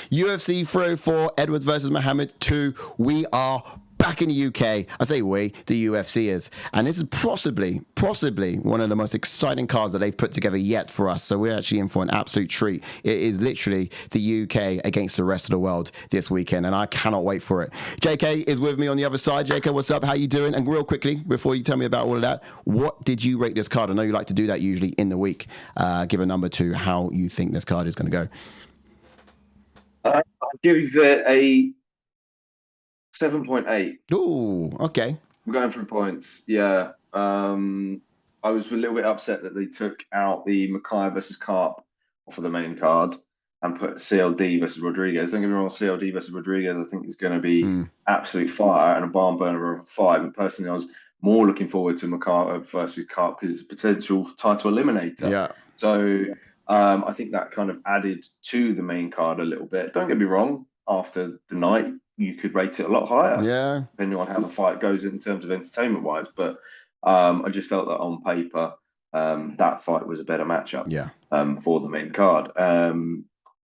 UFC 304, Edwards versus Muhammad 2. We are back in the UK. I say we, the UFC is. And this is possibly one of the most exciting cards that they've put together yet for us. So we're actually in for an absolute treat. It is literally the UK against the rest of the world this weekend, and I cannot wait for it. JK is with me on the other side. JK, what's up? How you doing? And real quickly, before you tell me about all of that, what did you rate this card? I know you like to do that usually in the week. Give a number to how you think this card is going to go. I'll give it a 7.8. Ooh, okay. I'm going through points. Yeah. I was a little bit upset that they took out the Mokaev versus Kape off of the main card and put CLD versus Rodriguez. Don't get me wrong, CLD versus Rodriguez, I think is going to be absolute fire and a barn burner of a fight. And personally, I was more looking forward to Mokaev versus Kape because it's a potential title eliminator. Yeah. So I think that kind of added to the main card a little bit. Don't get me wrong, after the night, you could rate it a lot higher, depending on how the fight goes in terms of entertainment-wise. But I just felt that on paper, that fight was a better matchup for the main card.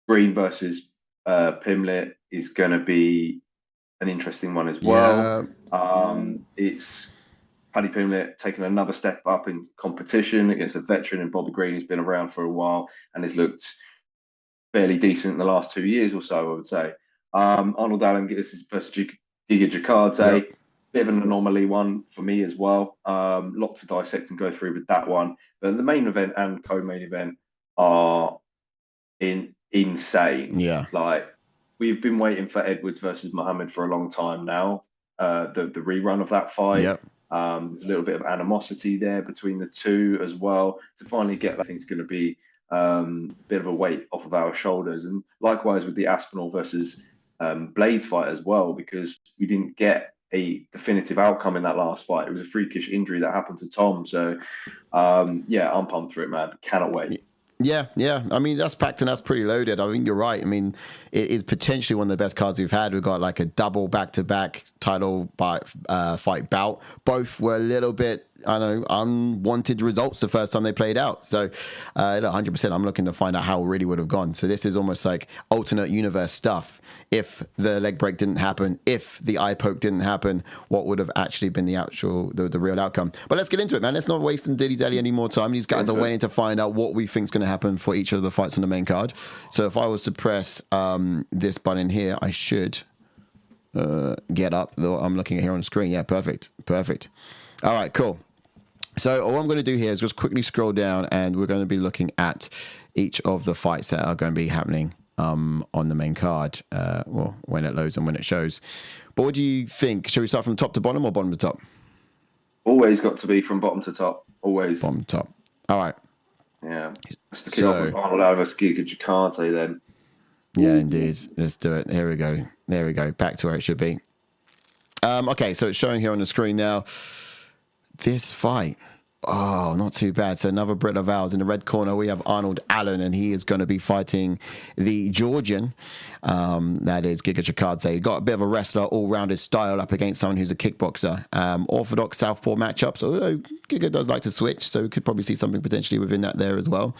Green versus Pimblett is going to be an interesting one as well. It's Paddy Pimblett taking another step up in competition against a veteran in Bobby Green who's been around for a while and has looked fairly decent in the last 2 years or so, I would say. Arnold Allen versus Giga Chikadze, bit of an anomaly one for me as well. Lot to dissect and go through with that one. But the main event and co-main event are insane. Yeah. Like, we've been waiting for Edwards versus Muhammad for a long time now. The rerun of that fight. Yep. There's a little bit of animosity there between the two as well. To finally get that, I think it's going to be a bit of a weight off of our shoulders. And likewise with the Aspinall versus Blaydes fight as well, because we didn't get a definitive outcome in that last fight. It was a freakish injury that happened to Tom. So, yeah, I'm pumped for it, man. Cannot wait. Yeah. I mean, that's packed and that's pretty loaded. I mean, you're right. I mean, it is potentially one of the best cards we've had. We've got like a double back-to-back title fight bout. Both were a little bit, I know, unwanted results the first time they played out. So, 100%, I'm looking to find out how it really would have gone. So this is almost like alternate universe stuff. If the leg break didn't happen, if the eye poke didn't happen, what would have actually been the real outcome? But let's get into it, man. Let's not waste dilly-dally any more time. These guys are waiting to find out what we think is going to happen for each of the fights on the main card. So if I was to press this button here, I should get up. Though I'm looking here on the screen. Yeah, perfect. All right, cool. So what I'm going to do here is just quickly scroll down, and we're going to be looking at each of the fights that are going to be happening on the main card. Well, when it loads and when it shows. But what do you think? Shall we start from top to bottom or bottom to top? Always got to be from bottom to top. Always. Bottom to top. All right. Yeah. Let's kick off with Arnold Allen versus Giga Chikadze then. Yeah, indeed. Let's do it. Here we go. There we go. Back to where it should be. Okay, so it's showing here on the screen now. This fight. Oh, not too bad. So another Brit of ours. In the red corner, we have Arnold Allen, and he is going to be fighting the Georgian. That is Giga Chikadze. Got a bit of a wrestler, all-rounded style up against someone who's a kickboxer. Orthodox southpaw matchups, although Giga does like to switch, so we could probably see something potentially within that there as well.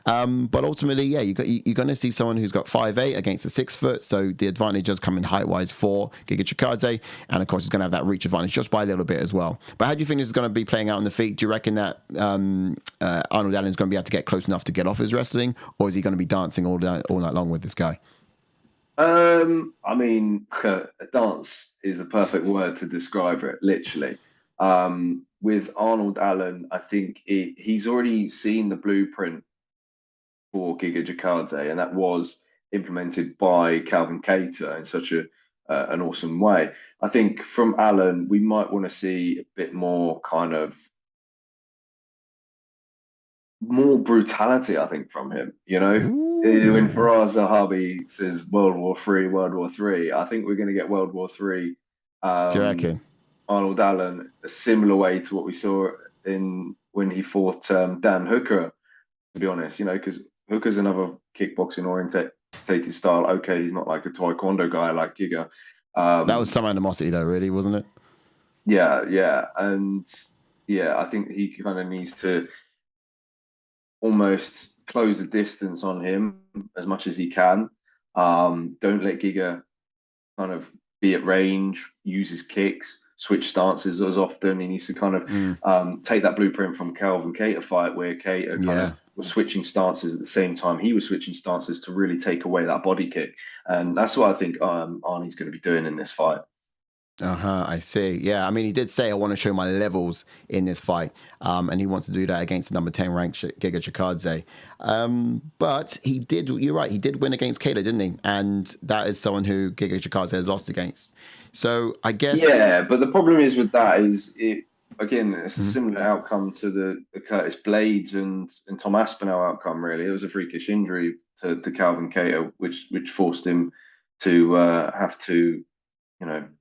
But ultimately, yeah, you're going to see someone who's got 5'8" against a 6 foot, so the advantage does come in height-wise for Giga Chikadze, and of course, he's going to have that reach advantage just by a little bit as well. But how do you think this is going to be playing out on the feet? Do you reckon that Arnold Allen is going to be able to get close enough to get off his wrestling, or is he going to be dancing all night long with this guy? I mean, a dance is a perfect word to describe it, literally. With Arnold Allen, I think he's already seen the blueprint for Giga Chikadze, and that was implemented by Calvin Cater in such an awesome way. I think from Allen, we might want to see a bit more kind of more brutality, I think, from him, you know? When Faraz Zahabi says World War III, I think we're going to get World War III. Do you reckon? Arnold Allen, a similar way to what we saw when he fought Dan Hooker, to be honest, you know, because Hooker's another kickboxing orientated style. Okay, he's not like a taekwondo guy like Giga. That was some animosity though, really, wasn't it? Yeah. And yeah, I think he kind of needs to almost close the distance on him as much as he can. Don't let Giga kind of be at range, use his kicks, switch stances as often. He needs to kind of take that blueprint from Calvin Kape fight, where Kape kind of was switching stances at the same time he was switching stances to really take away that body kick. And that's what I think Arnie's going to be doing in this fight. I see. Yeah, I mean, he did say, I want to show my levels in this fight. And he wants to do that against the number 10 ranked Giga Chikadze. But he did, you're right, he did win against Kape, didn't he? And that is someone who Giga Chikadze has lost against. So I guess. Yeah, but the problem is with that is again, it's a similar outcome to the Curtis Blaydes and Tom Aspinall outcome, really. It was a freakish injury to Calvin Kape, which forced him to have to,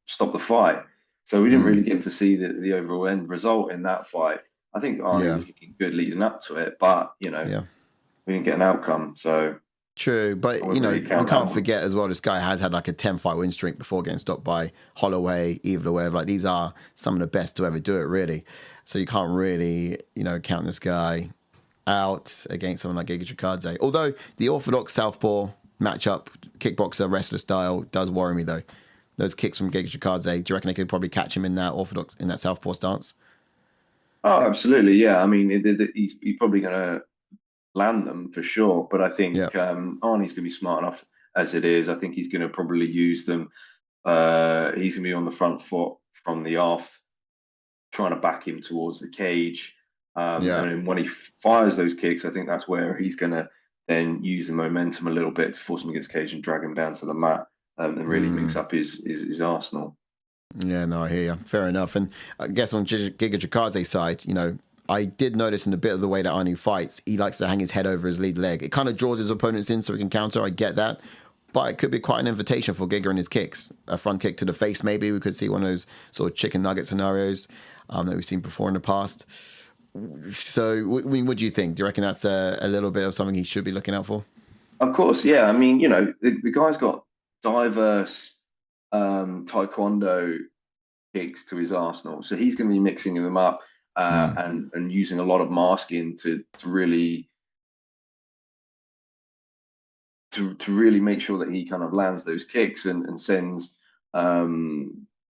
stop the fight. So we didn't really get to see the overall end result in that fight. I think Arnie was looking good leading up to it, but we didn't get an outcome. So true, but we can't forget as well, this guy has had like a 10-fight win streak before getting stopped by Holloway, Evloev. Like, these are some of the best to ever do it, really. So you can't really, count this guy out against someone like Giga Chikadze. Although the orthodox southpaw matchup, kickboxer, wrestler style, does worry me, though. Those kicks from Giga Chikadze, do you reckon they could probably catch him in that orthodox, in that southpaw stance? Oh, absolutely, yeah. I mean, he's probably going to land them for sure, but I think Arnie's going to be smart enough as it is. I think he's going to probably use them. He's going to be on the front foot from the off, trying to back him towards the cage. And when he fires those kicks, I think that's where he's going to then use the momentum a little bit to force him against the cage and drag him down to the mat. And really mix up his arsenal. Yeah, no, I hear you. Fair enough. And I guess on Giga Chikadze's side, I did notice in a bit of the way that Arnie fights, he likes to hang his head over his lead leg. It kind of draws his opponents in so he can counter. I get that. But it could be quite an invitation for Giga and his kicks. A front kick to the face, maybe. We could see one of those sort of chicken nugget scenarios that we've seen before in the past. So, I mean, what do you think? Do you reckon that's a little bit of something he should be looking out for? Of course, yeah. I mean, the guy's got diverse taekwondo kicks to his arsenal, so he's going to be mixing them up and using a lot of masking to really make sure that he kind of lands those kicks and sends Arnold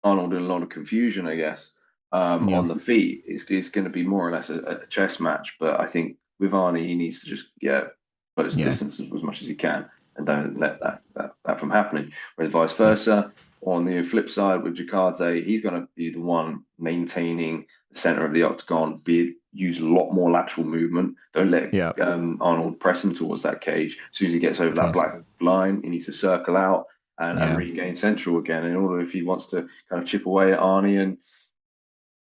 in a lot of confusion, I guess, on the feet. It's going to be more or less a chess match, but I think with Arnie, he needs to just close the distance as much as he can and don't let that from happening. Whereas vice versa, on the flip side with Chikadze, he's going to be the one maintaining the center of the octagon, use a lot more lateral movement. Don't let Arnold press him towards that cage. As soon as he gets over that black line, he needs to circle out and regain central again in order, if he wants to kind of chip away at Arnie and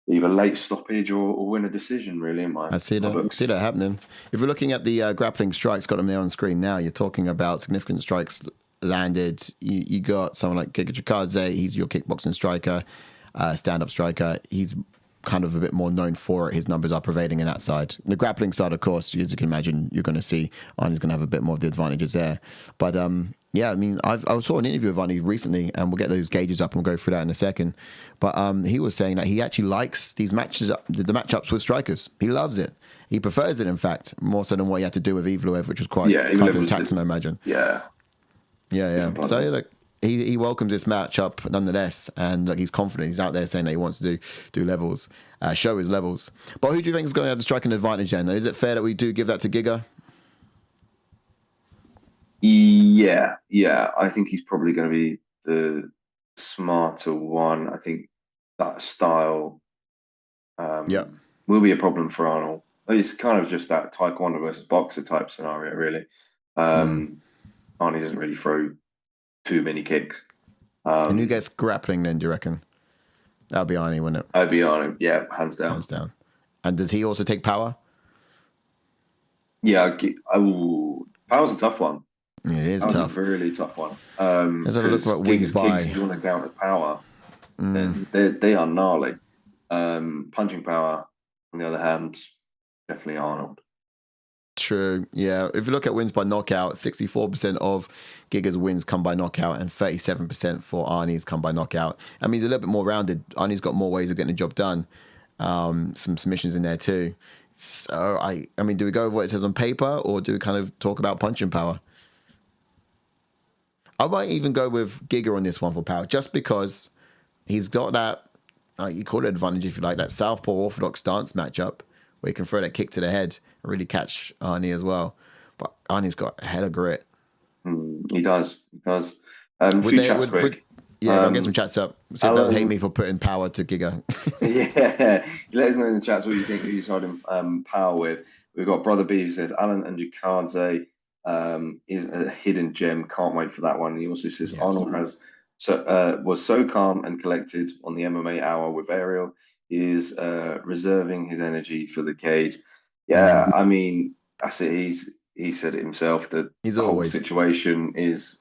either late stoppage or win a decision, really, in my I see that happening. If we're looking at the grappling strikes, got them there on screen now, you're talking about significant strikes landed. You got someone like Giga Chikadze, he's your kickboxing striker, stand-up striker. He's kind of a bit more known for it. His numbers are prevailing in that side. The grappling side, of course, as you can imagine, you're going to see Arnie's going to have a bit more of the advantages there. But I mean, I saw an interview of Arnie recently, and we'll get those gauges up and we'll go through that in a second. But he was saying that he actually likes these matches, the matchups with strikers. He loves it. He prefers it, in fact, more so than what he had to do with Evloev, which was quite kind of taxing, I imagine. Yeah. So look, he welcomes this matchup nonetheless, and look, he's confident. He's out there saying that he wants to do levels, show his levels. But who do you think is going to have the striking advantage then? Is it fair that we do give that to Giga? Yeah. I think he's probably going to be the smarter one. I think that style will be a problem for Arnold. It's kind of just that taekwondo versus boxer type scenario, really. Arnie doesn't really throw too many kicks. And who gets grappling then, do you reckon? That'll be Arnie, wouldn't it? That'd be Arnie, yeah, hands down. Hands down. And does he also take power? Yeah, power's a tough one. Yeah, it is tough. A really tough one. Let's have a look at what wins by. If you want to counter power, then they are gnarly. Punching power, on the other hand, definitely Arnold. True. Yeah. If you look at wins by knockout, 64% of Giga's wins come by knockout and 37% for Arnie's come by knockout. I mean, he's a little bit more rounded. Arnie's got more ways of getting the job done. Some submissions in there too. So, I mean, do we go with what it says on paper or do we kind of talk about punching power? I might even go with Giga on this one for power, just because he's got that, you call it advantage if you like, that southpaw orthodox stance matchup where he can throw that kick to the head and really catch Arnie as well. But Arnie's got a head of grit. He does. Few chats quick. I'll get some chats up. See if they'll hate me for putting power to Giga. Yeah, let us know in the chats what you think, who you started power with. We've got Brother B who says Alan and Chikadze is a hidden gem. Can't wait for that one. He also says Arnold was so calm and collected on the MMA hour with Ariel. He is reserving his energy for the cage. Yeah, I mean, that's it. He said it himself that the whole situation is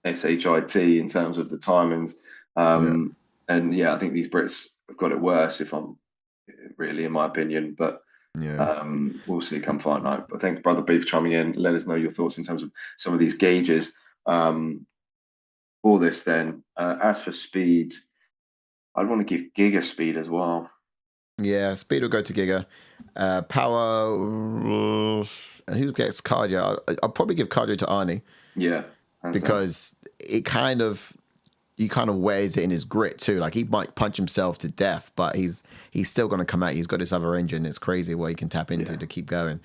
shit in terms of the timings. And yeah, I think these Brits have got it worse, if I'm really, in my opinion. But we'll see come fight night. But thanks, Brother Beef, chiming in. Let us know your thoughts in terms of some of these gauges for this. Then, as for speed, I'd want to give Giga speed as well. Yeah, speed will go to Giga. Power, and who gets cardio? I'll probably give cardio to Arnie. Yeah, because it kind of wears it in his grit too. Like, he might punch himself to death, but he's still going to come out. He's got this other engine. It's crazy what he can tap into to keep going.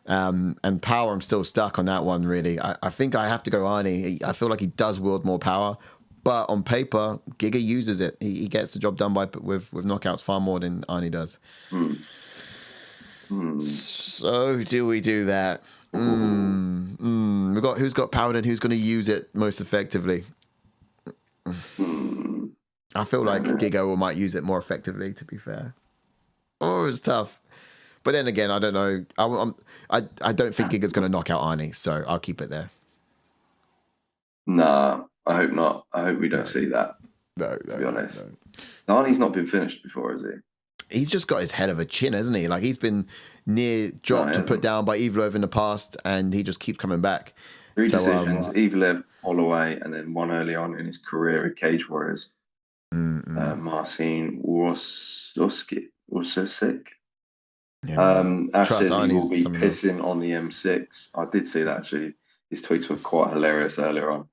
And power, I'm still stuck on that one, really. I think I have to go Arnie. I feel like he does wield more power, but on paper, Giga uses it. He gets the job done with knockouts far more than Arnie does. So do we do that? We've got who's got power and who's going to use it most effectively. I feel like Giga might use it more effectively, to be fair. Oh, it's tough. But then again, I don't know. I don't think Giga's going to knock out Arnie, so I'll keep it there. Nah, I hope not. I hope we don't see that. No, to be honest. No. Arnie's not been finished before, has he? He's just got his head of a chin, hasn't he? Like, he's been near dropped and put down by Evloev in the past, and he just keeps coming back. 3 decisions, Evloev, Holloway, and then one early on in his career at Cage Warriors. Marcin was so sick. Ash says he will be pissing on the M6. I did see that, actually. His tweets were quite hilarious earlier on.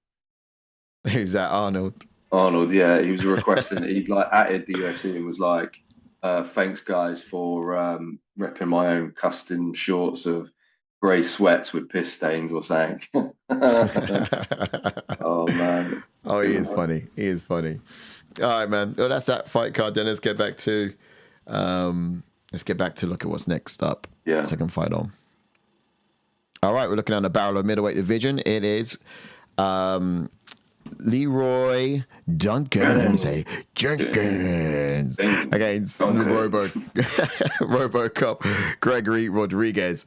Who's that, Arnold? Arnold, yeah. He was requesting, he added the UFC and was like, thanks guys for repping my own custom shorts of grey sweats with piss stains or something. Oh man. Oh, he is funny. He is funny. All right, man. Well, that's that fight card. Then let's get back to look at what's next up. Yeah. Second fight on. All right, we're looking at the barrel of middleweight division. It is Leroy Jenkins against RoboCop Gregory Rodriguez.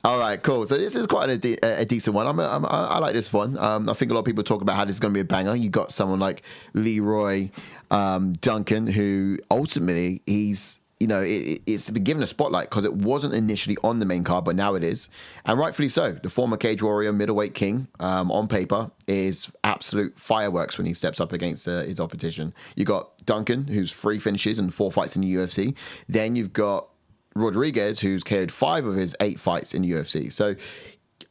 All right, cool. So this is quite a decent one. I like this one. I think a lot of people talk about how this is going to be a banger. You got someone like Leroy Duncan, who ultimately it's been given a spotlight because it wasn't initially on the main card, but now it is. And rightfully so. The former Cage Warrior middleweight king, on paper, is absolute fireworks when he steps up against his opposition. You got Duncan, who's 3 finishes and 4 fights in the UFC. Then you've got Rodriguez, who's KO'd 5 of his 8 fights in the UFC. So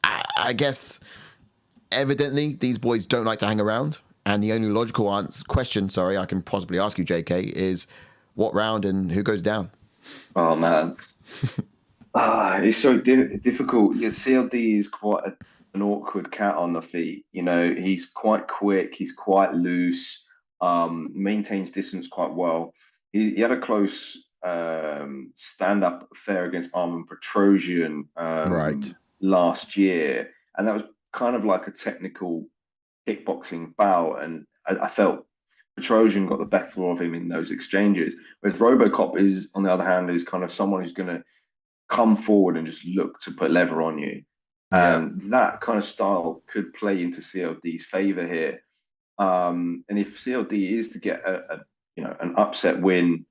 I guess evidently these boys don't like to hang around. And the only logical question I can possibly ask you, JK, is what round and who goes down? Oh man, it's so difficult. CLD is quite an awkward cat on the feet. He's quite quick. He's quite loose. Maintains distance quite well. He had a close stand-up affair against Armin Petrosian last year, and that was kind of like a technical kickboxing bout, and I felt Petrosian got the better of him in those exchanges, whereas RoboCop is, on the other hand, is kind of someone who's going to come forward and just look to put lever on you. That kind of style could play into CLD's favor here. And if CLD is to get an upset win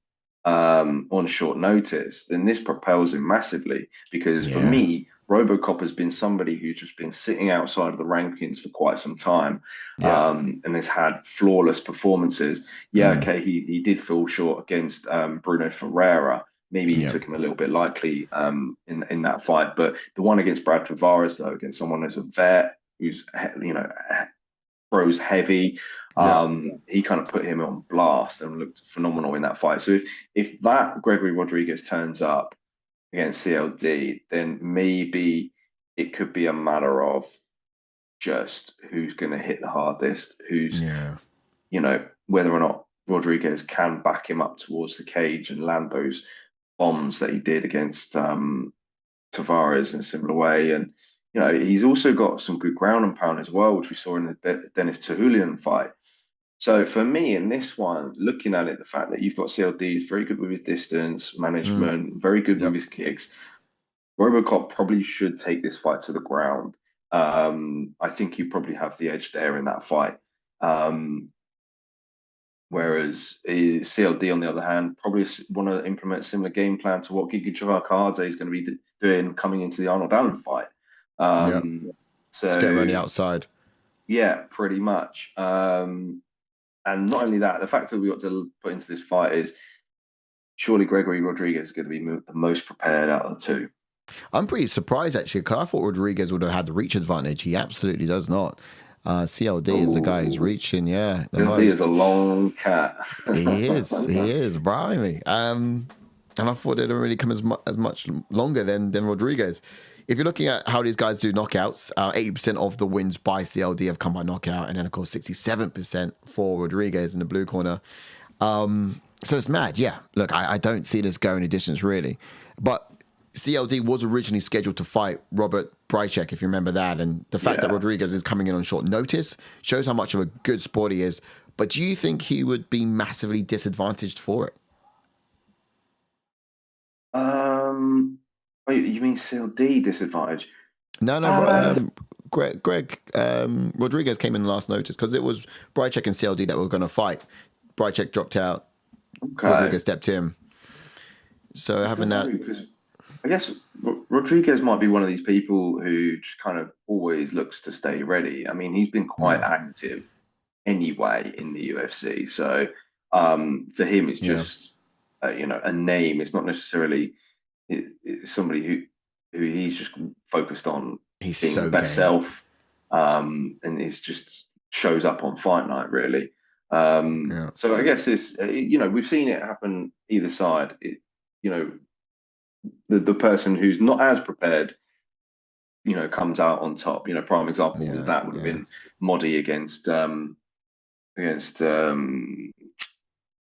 on short notice, then this propels him massively. Because for me, RoboCop has been somebody who's just been sitting outside of the rankings for quite some time, and has had flawless performances. Okay, he did fall short against Bruno Ferreira. Maybe he took him a little bit lightly in that fight, but the one against Brad Tavares, though, against someone who's a vet, who's throws heavy. Yeah. He kind of put him on blast and looked phenomenal in that fight. So if that Gregory Rodriguez turns up against CLD, then maybe it could be a matter of just who's going to hit the hardest, who's, whether or not Rodriguez can back him up towards the cage and land those bombs that he did against Tavares in a similar way. And, he's also got some good ground and pound as well, which we saw in the Dennis Tertullian fight. So for me in this one, looking at it, the fact that you've got CLD is very good with his distance management, very good with his kicks. Robocop probably should take this fight to the ground. I think you probably have the edge there in that fight. Whereas CLD, on the other hand, probably want to implement a similar game plan to what Giga Chikadze is going to be doing coming into the Arnold Allen fight. So just get him on the outside. Yeah, pretty much. And not only that, the factor we got to put into this fight is surely Gregory Rodriguez is going to be the most prepared out of the two. I'm pretty surprised, actually, because I thought Rodriguez would have had the reach advantage. He absolutely does not. CLD is the guy who's reaching, the CLD most. Is a long cat. He is, blimey. And I thought it didn't really come as much longer than Rodriguez. If you're looking at how these guys do knockouts, 80% of the wins by CLD have come by knockout, and then, of course, 67% for Rodriguez in the blue corner. So it's mad, yeah. Look, I don't see this going a distance, really. But CLD was originally scheduled to fight Robert Brycek, if you remember that. And the fact that Rodriguez is coming in on short notice shows how much of a good sport he is. But do you think he would be massively disadvantaged for it? Wait, you mean CLD disadvantage? No. Greg Rodriguez came in last notice because it was Brycek and CLD that were going to fight. Brycek dropped out. Okay. Rodriguez stepped in. So having that... I guess Rodriguez might be one of these people who just kind of always looks to stay ready. I mean, he's been quite active anyway in the UFC. So for him, it's just, a name. It's not necessarily it's somebody who he's just focused on being so the best self. And it just shows up on fight night, really. So I guess it's, we've seen it happen either side. The person who's not as prepared, comes out on top. Prime example of that would have been Modi against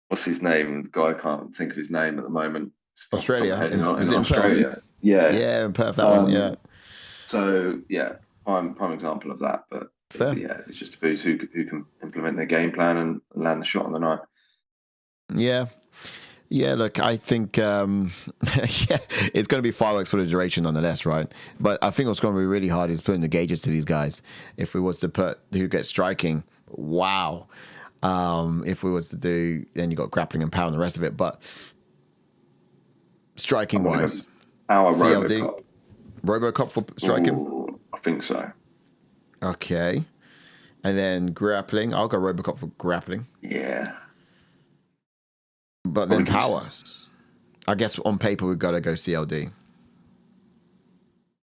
what's his name? The guy, I can't think of his name at the moment. Australia. In Australia. Yeah, in Perth, that one, So prime example of that. But it's just who's who can implement their game plan and land the shot on the night. Yeah, look, I think it's going to be fireworks for the duration nonetheless, right? But I think what's going to be really hard is putting the gauges to these guys. If we was to put who gets striking, wow. If we was to do, then you got grappling and power and the rest of it. But striking wise, CLD, Robocop for striking. Ooh, I think so. Okay, and then grappling. I'll go Robocop for grappling. Yeah. But then power. I guess on paper we've got to go CLD.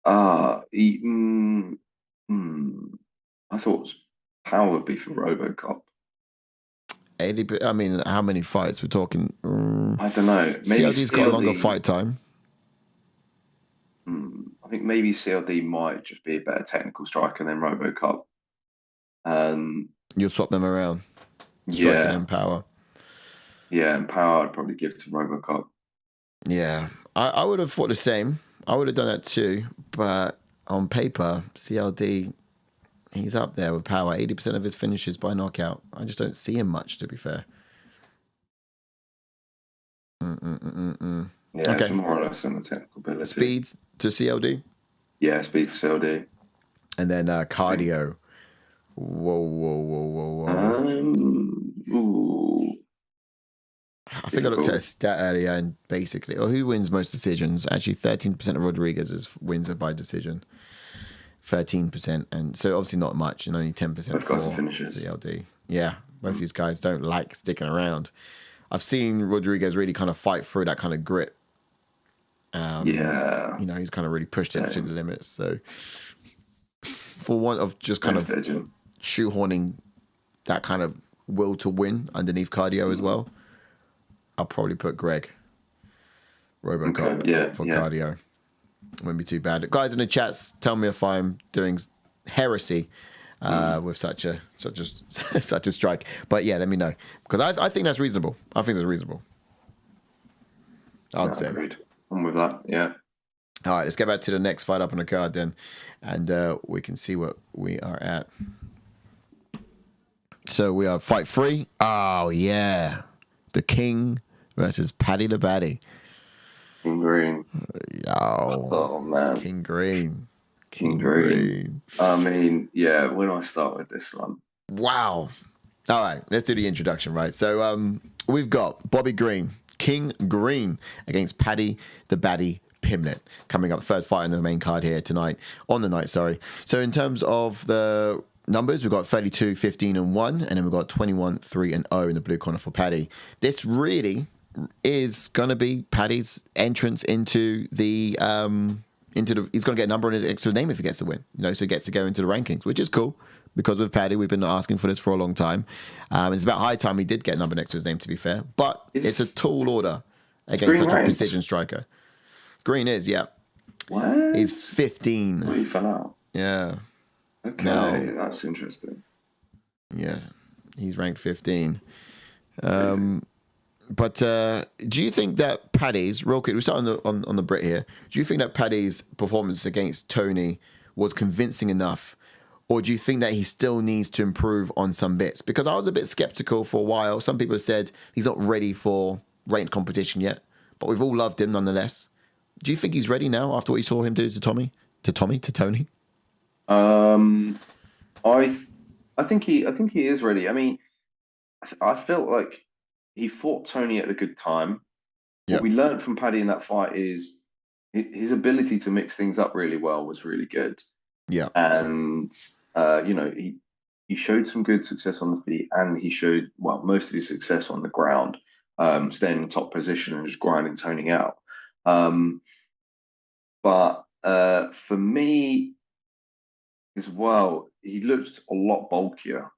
I thought power would be for RoboCop. I mean, how many fights we're talking? I don't know. Maybe CLD's got a longer fight time. I think maybe CLD might just be a better technical striker than RoboCop. You'll swap them around. Striking and power. Yeah, and power I'd probably give to RoboCop. Yeah, I would have thought the same. I would have done that too. But on paper, CLD, he's up there with power. 80% of his finishes by knockout. I just don't see him much, to be fair. Yeah, it's more or less on the technical ability. Speed to CLD? Yeah, speed for CLD. And then cardio. Whoa. I think I looked at a stat earlier and basically, who wins most decisions? Actually, 13% of Rodriguez's wins are by decision. 13%. And so obviously not much and only 10% for CLD. Yeah, both these guys don't like sticking around. I've seen Rodriguez really kind of fight through that kind of grit. He's kind of really pushed it to the limits. So for want of just kind of shoehorning that kind of will to win underneath cardio as well, I'll probably put Greg Robocop for cardio. Wouldn't be too bad. Guys in the chats, tell me if I'm doing heresy with such a strike. But yeah, let me know, because I think that's reasonable. I think that's reasonable. I'd say. Agreed. I'm with that. Yeah. All right, let's get back to the next fight up on the card then, and we can see what we are at. So we are fight 3. Oh yeah, the King versus Paddy the Baddy. King Green. Oh man. King Green. I mean, yeah, when I start with this one. Wow. All right, let's do the introduction, right? So we've got Bobby Green, King Green, against Paddy the Baddy Pimblett, coming up, third fight in the main card here tonight, on the night, sorry. So in terms of the numbers, we've got 32, 15, and 1, and then we've got 21, 3, and 0 in the blue corner for Paddy. This really is going to be Paddy's entrance into the he's going to get a number on his extra name if he gets to win, so he gets to go into the rankings, which is cool, because with Paddy we've been asking for this for a long time. It's about high time he did get a number next to his name, to be fair, but it's a tall order against such a precision striker. Green is, yeah. What? He's 15. Oh, he fell out. Yeah. Okay, that's interesting. Yeah, he's ranked 15. But do you think that Paddy's, real quick, we start on the Brit here. Do you think that Paddy's performance against Tony was convincing enough, or do you think that he still needs to improve on some bits? Because I was a bit skeptical for a while. Some people said he's not ready for ranked competition yet, but we've all loved him nonetheless. Do you think he's ready now after what you saw him do to Tony? I think he is ready. I mean, I felt like he fought Tony at a good time. Yep. What we learned from Paddy in that fight is his ability to mix things up really well was really good. Yeah, and he showed some good success on the feet, and he showed most of his success on the ground, staying in the top position and just grinding Tony out. But for me as well, he looked a lot bulkier.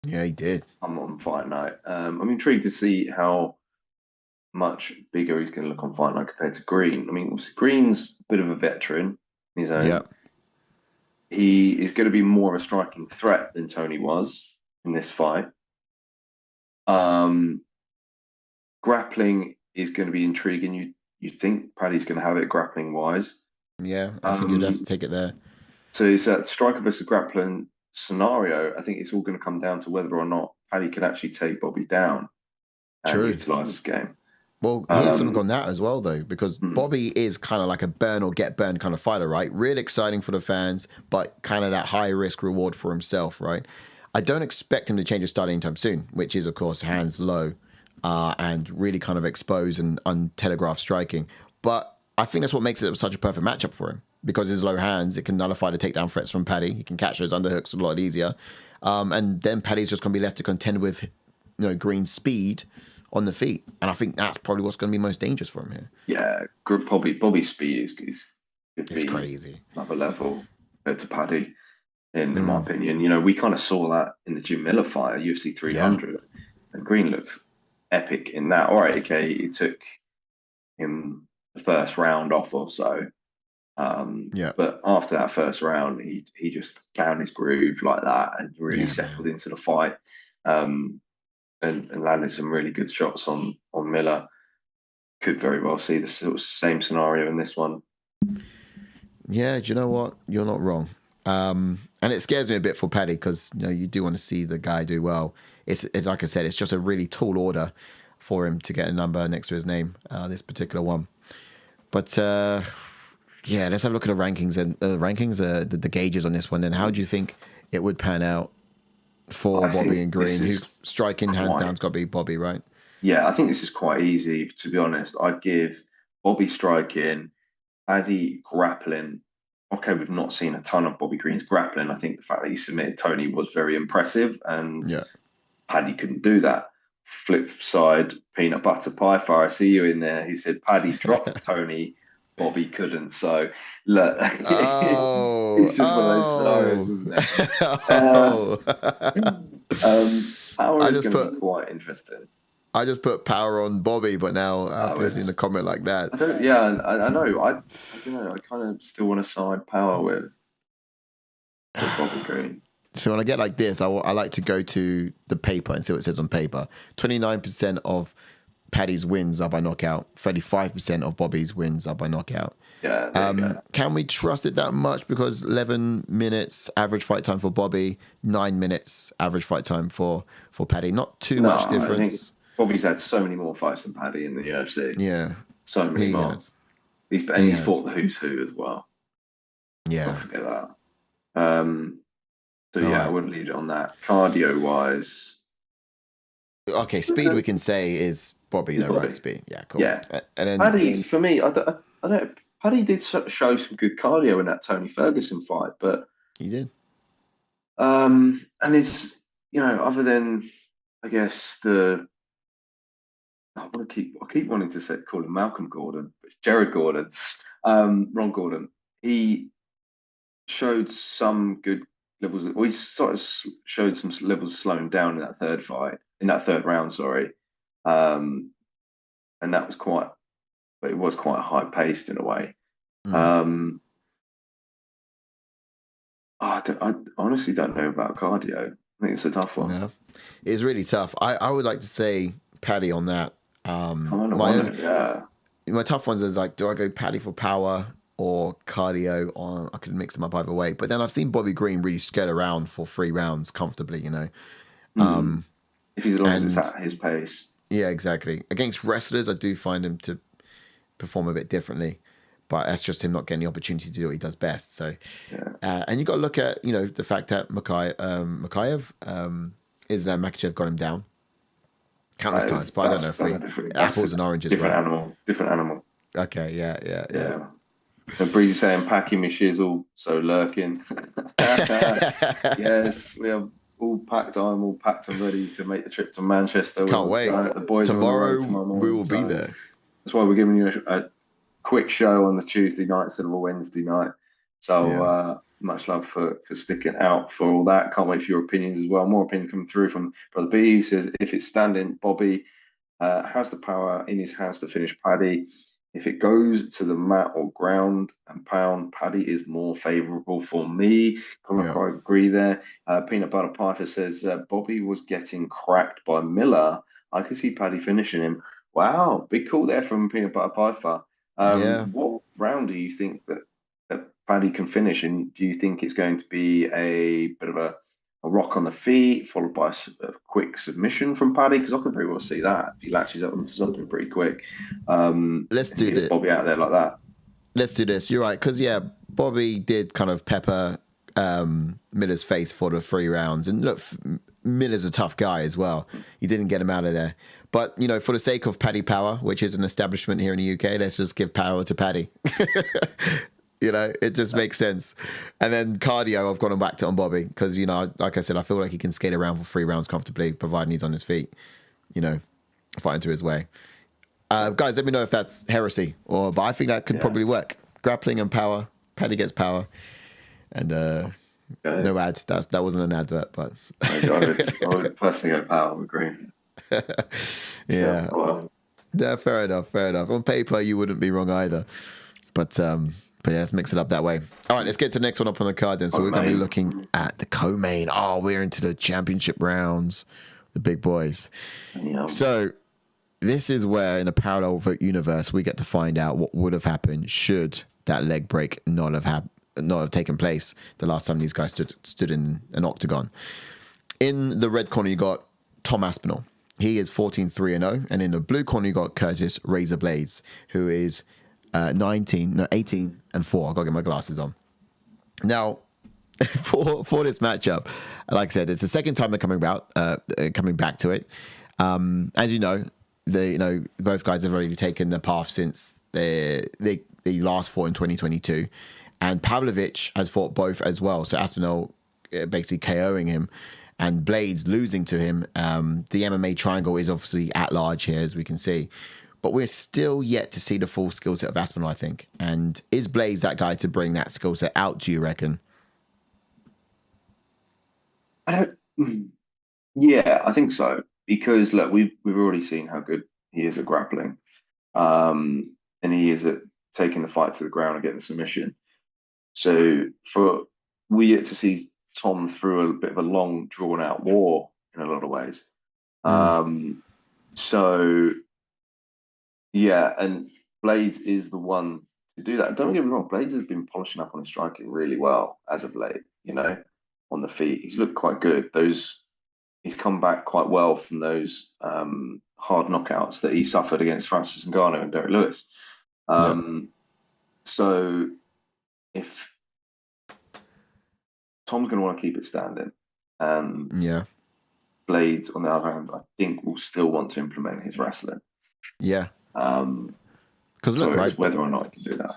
Yeah, he did. On fight night. I'm intrigued to see how much bigger he's going to look on fight night compared to Green. I mean, obviously Green's a bit of a veteran in his own. Yeah. He is going to be more of a striking threat than Tony was in this fight. Grappling is going to be intriguing. You think Paddy's going to have it grappling wise? Yeah, I think you'd have to take it there. So it's that striker versus grappling scenario. I think it's all going to come down to whether or not Paddy can actually take Bobby down and utilize this game. Well, here's something on that as well, though, because Bobby is kind of like a burn or get burned kind of fighter, right? Really exciting for the fans, but kind of that high risk reward for himself, right? I don't expect him to change his style anytime soon, which is, of course, hands low and really kind of expose and untelegraph striking. But I think that's what makes it such a perfect matchup for him, because his low hands, it can nullify the takedown threats from Paddy. He can catch those underhooks a lot easier. And then Paddy's just going to be left to contend with, Green's speed on the feet. And I think that's probably what's going to be most dangerous for him here. Yeah, Bobby's speed is crazy. Another level compared to Paddy, in my opinion. We kind of saw that in the Jim Miller fight, UFC 300. And Green looked epic in that. All right, okay, it took him the first round off or so. But after that first round, he just found his groove like that and really settled into the fight, and landed some really good shots on Miller. Could very well see the sort of same scenario in this one. Yeah, do you know what? You're not wrong. And it scares me a bit for Paddy, because you do want to see the guy do well. It's like I said, it's just a really tall order for him to get a number next to his name, this particular one. But let's have a look at the rankings and the gauges on this one. Then how do you think it would pan out for Bobby and Green? Who striking hands down's got to be Bobby, right? Yeah, I think this is quite easy, to be honest. I'd give Bobby striking, Paddy grappling. Okay, we've not seen a ton of Bobby Green's grappling. I think the fact that he submitted Tony was very impressive, and Paddy couldn't do that. Flip side, peanut butter pie fire. I see you in there. He said Paddy dropped Tony, Bobby couldn't. So look, Oh, it's just one of those scenarios, isn't it? Power is going to be quite interesting. I just put power on Bobby, but now after seeing a comment like that, I don't know. I don't know. I kind of still want to side power with Bobby Green. So when I get like this, I like to go to the paper and see what it says on paper. 29% of Paddy's wins are by knockout. 35% of Bobby's wins are by knockout. Yeah. Can we trust it that much? Because 11 minutes average fight time for Bobby, 9 minutes average fight time for Paddy. Not too much difference. Bobby's had so many more fights than Paddy in the UFC. Yeah. So many more. He's fought the who's who as well. Yeah. Don't forget that. I wouldn't leave it on that. Cardio wise. Okay, speed we can say is Bobby, though, right? Speed. Yeah, cool. Yeah. And then Paddy, for me, I don't. Paddy did show some good cardio in that Tony Ferguson fight, but he did. And it's, other than, I guess, I keep wanting to call him Malcolm Gordon, but it's Jared Gordon, Ron Gordon. He showed some good levels. We sort of showed some levels slowing down in that third round, sorry. And that was it was quite high paced in a way. I honestly don't know about cardio. I think it's a tough one. No, it's really tough. I would like to say Paddy on that. My tough ones is like, do I go Paddy for power or cardio? Or I could mix them up either way. But then I've seen Bobby Green really skirt around for 3 rounds comfortably, if he's long as it's at his pace. Yeah, exactly. Against wrestlers, I do find him to perform a bit differently. But that's just him not getting the opportunity to do what he does best. So, and you got to look at the fact that Mokaev, Islam Makhachev got him down countless times. But I don't know if apples and oranges. Different animal. Okay, yeah. And Breezy saying packing my shizzle, so lurking. Yes, we are all packed. I'm all packed and ready to make the trip to Manchester. Can't wait. The boys tomorrow morning, we will be there. That's why we're giving you a quick show on the Tuesday night instead of a Wednesday night. So much love for sticking out for all that. Can't wait for your opinions as well. More opinions coming through from Brother B, who says, if it's standing, Bobby has the power in his hands to finish Paddy. If it goes to the mat or ground and pound, Paddy is more favourable for me. I agree there. Peanut Butter Piper says, Bobby was getting cracked by Miller. I could see Paddy finishing him. Wow, big call there from Peanut Butter Piper. What round do you think that Paddy can finish? And do you think it's going to be a bit of a rock on the feet, followed by a quick submission from Paddy? Because I could very well see that if he latches up into something pretty quick. Let's do this. Bobby out there like that. Let's do this. You're right. Because, Bobby did kind of pepper Miller's face for the 3 rounds. And look, Miller's a tough guy as well. He didn't get him out of there. But, for the sake of Paddy Power, which is an establishment here in the UK, let's just give power to Paddy. It just makes sense. And then cardio, I've gone back to on Bobby because, like I said, I feel like he can skate around for 3 rounds comfortably, providing he's on his feet, fighting to his way. Guys, let me know if that's heresy, but I think that could probably work. Grappling and power. Paddy gets power. And no ads. That wasn't an advert, but I would personally go power with Green. Yeah. Fair enough. On paper, you wouldn't be wrong either. But let's mix it up that way. All right, let's get to the next one up on the card then. So we're going to be looking at the co-main. Oh, we're into the championship rounds, the big boys. Yeah. So this is where, in a parallel universe, we get to find out what would have happened should that leg break not have taken place the last time these guys stood in an octagon. In the red corner, you got Tom Aspinall. He is 14-3-0. And in the blue corner, you got Curtis Razor Blaydes, who is 18-4. I've got to get my glasses on. Now, for this matchup, like I said, it's the second time they're coming back to it. As you know, both guys have already taken the path since they last fought in 2022. And Pavlovich has fought both as well. So Aspinall basically KOing him and Blaydes losing to him. The MMA triangle is obviously at large here, as we can see. but we're still yet to see the full skill set of Aspinall, I think. And is Blaydes that guy to bring that skill set out, do you reckon? Yeah, I think so. Because look, we've already seen how good he is at grappling. And he is at taking the fight to the ground and getting the submission. So we get to see Tom through a bit of a long, drawn out war in a lot of ways. So yeah, and Blaydes is the one to do that. Don't get me wrong, Blaydes has been polishing up on his striking really well as of late, on the feet. He's looked quite good. He's come back quite well from those hard knockouts that he suffered against Francis Ngannou and Derek Lewis. So if Tom's going to want to keep it standing, and Blaydes, on the other hand, I think will still want to implement his wrestling. Yeah. Because look, right, whether or not he can do that.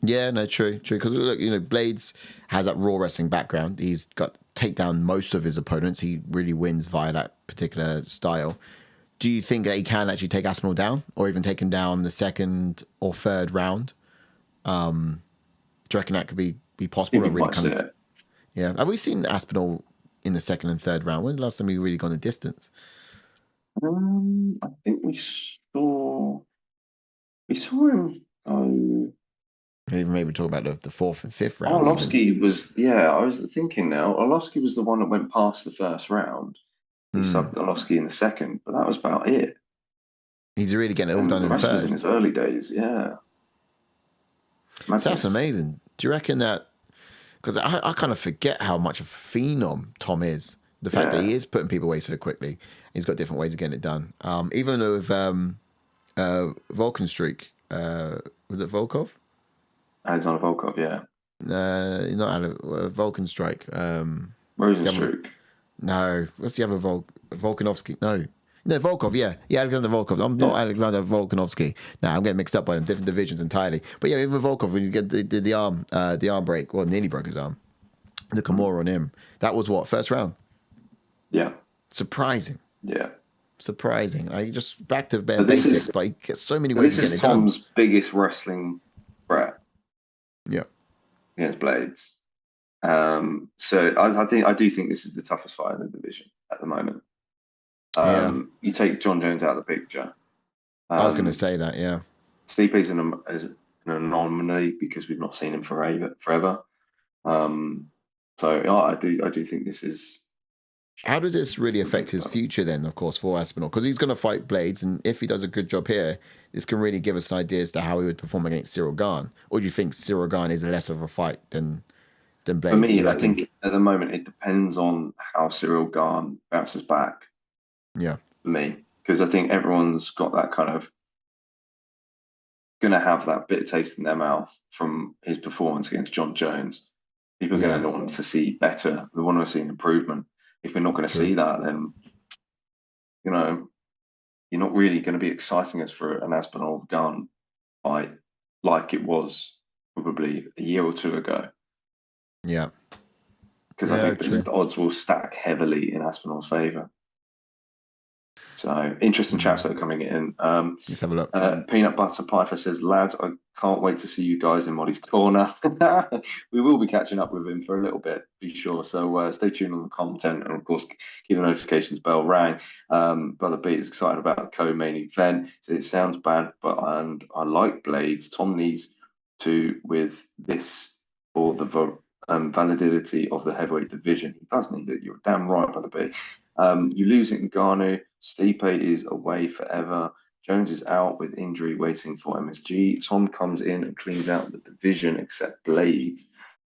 Yeah, no, true. Because look, Blaydes has that raw wrestling background. He's got take down most of his opponents. He really wins via that particular style. Do you think that he can actually take Aspinall down, or even take him down the second or third round? Do you reckon that could be possible? Yeah. Have we seen Aspinall in the second and third round? When the last time we really gone the distance? I think we saw him go. Even maybe talk about the fourth and fifth round. Arlovsky was, I was thinking now. Arlovsky was the one that went past the first round. He subbed Arlovsky in the second, but that was about it. He's really getting it all done in first. In his early days, yeah. So that's amazing. Do you reckon that? Because I kind of forget how much of a phenom Tom is. The fact that he is putting people away so quickly. He's got different ways of getting it done. Even with Volkan Streak, was it Volkov? Alexander Volkov, yeah. Not Volkan Strike. Rosenstruck. No, what's the other Volkanovski? No, Volkov. Yeah, Alexander Volkov. I'm not Alexander Volkanovski. No, I'm getting mixed up by them. Different divisions entirely. But yeah, even Volkov, when you get the arm break, well, nearly broke his arm. The Kimura on him. That was what, first round? Yeah. Surprising. Yeah. Surprising. Just back to bare basics, but he gets so many ways to get it done. This is Tom's biggest wrestling threat. Yeah. Against Blaydes. So I do think this is the toughest fight in the division at the moment. You take John Jones out of the picture. I was going to say that, yeah. Stipe's an anomaly because we've not seen him forever. So I do think this is. How does this really affect his future then, of course, for Aspinall? Because he's going to fight Blaydes, and if he does a good job here, this can really give us an idea as to how he would perform against Ciryl Gane. Or do you think Ciryl Gane is less of a fight than Blaydes? For me, I think at the moment it depends on how Ciryl Gane bounces back. Yeah. For me, because I think everyone's got that kind of going to have that bitter taste in their mouth from his performance against John Jones. People are going to want to see better. They want to see an improvement. If we're not going to see that, then, you're not really going to be exciting us for an Aspinall Gane fight like it was probably a year or two ago. Yeah. Because I think the odds will stack heavily in Aspinall's favour. So, interesting chats that are coming in. Let's have a look. Peanut Butter Piper says, lads, I can't wait to see you guys in Molly's corner. We will be catching up with him for a little bit, be sure. So stay tuned on the content, and of course, keep the notifications bell rang. Brother B is excited about the co-main event. So it sounds bad, but I like Blaydes. Tom needs to with this for the validity of the heavyweight division. He does need it. You're damn right, Brother B. You lose it in Ngannou. Stipe is away forever. Jones is out with injury waiting for MSG. Tom comes in and cleans out the division except Blaydes.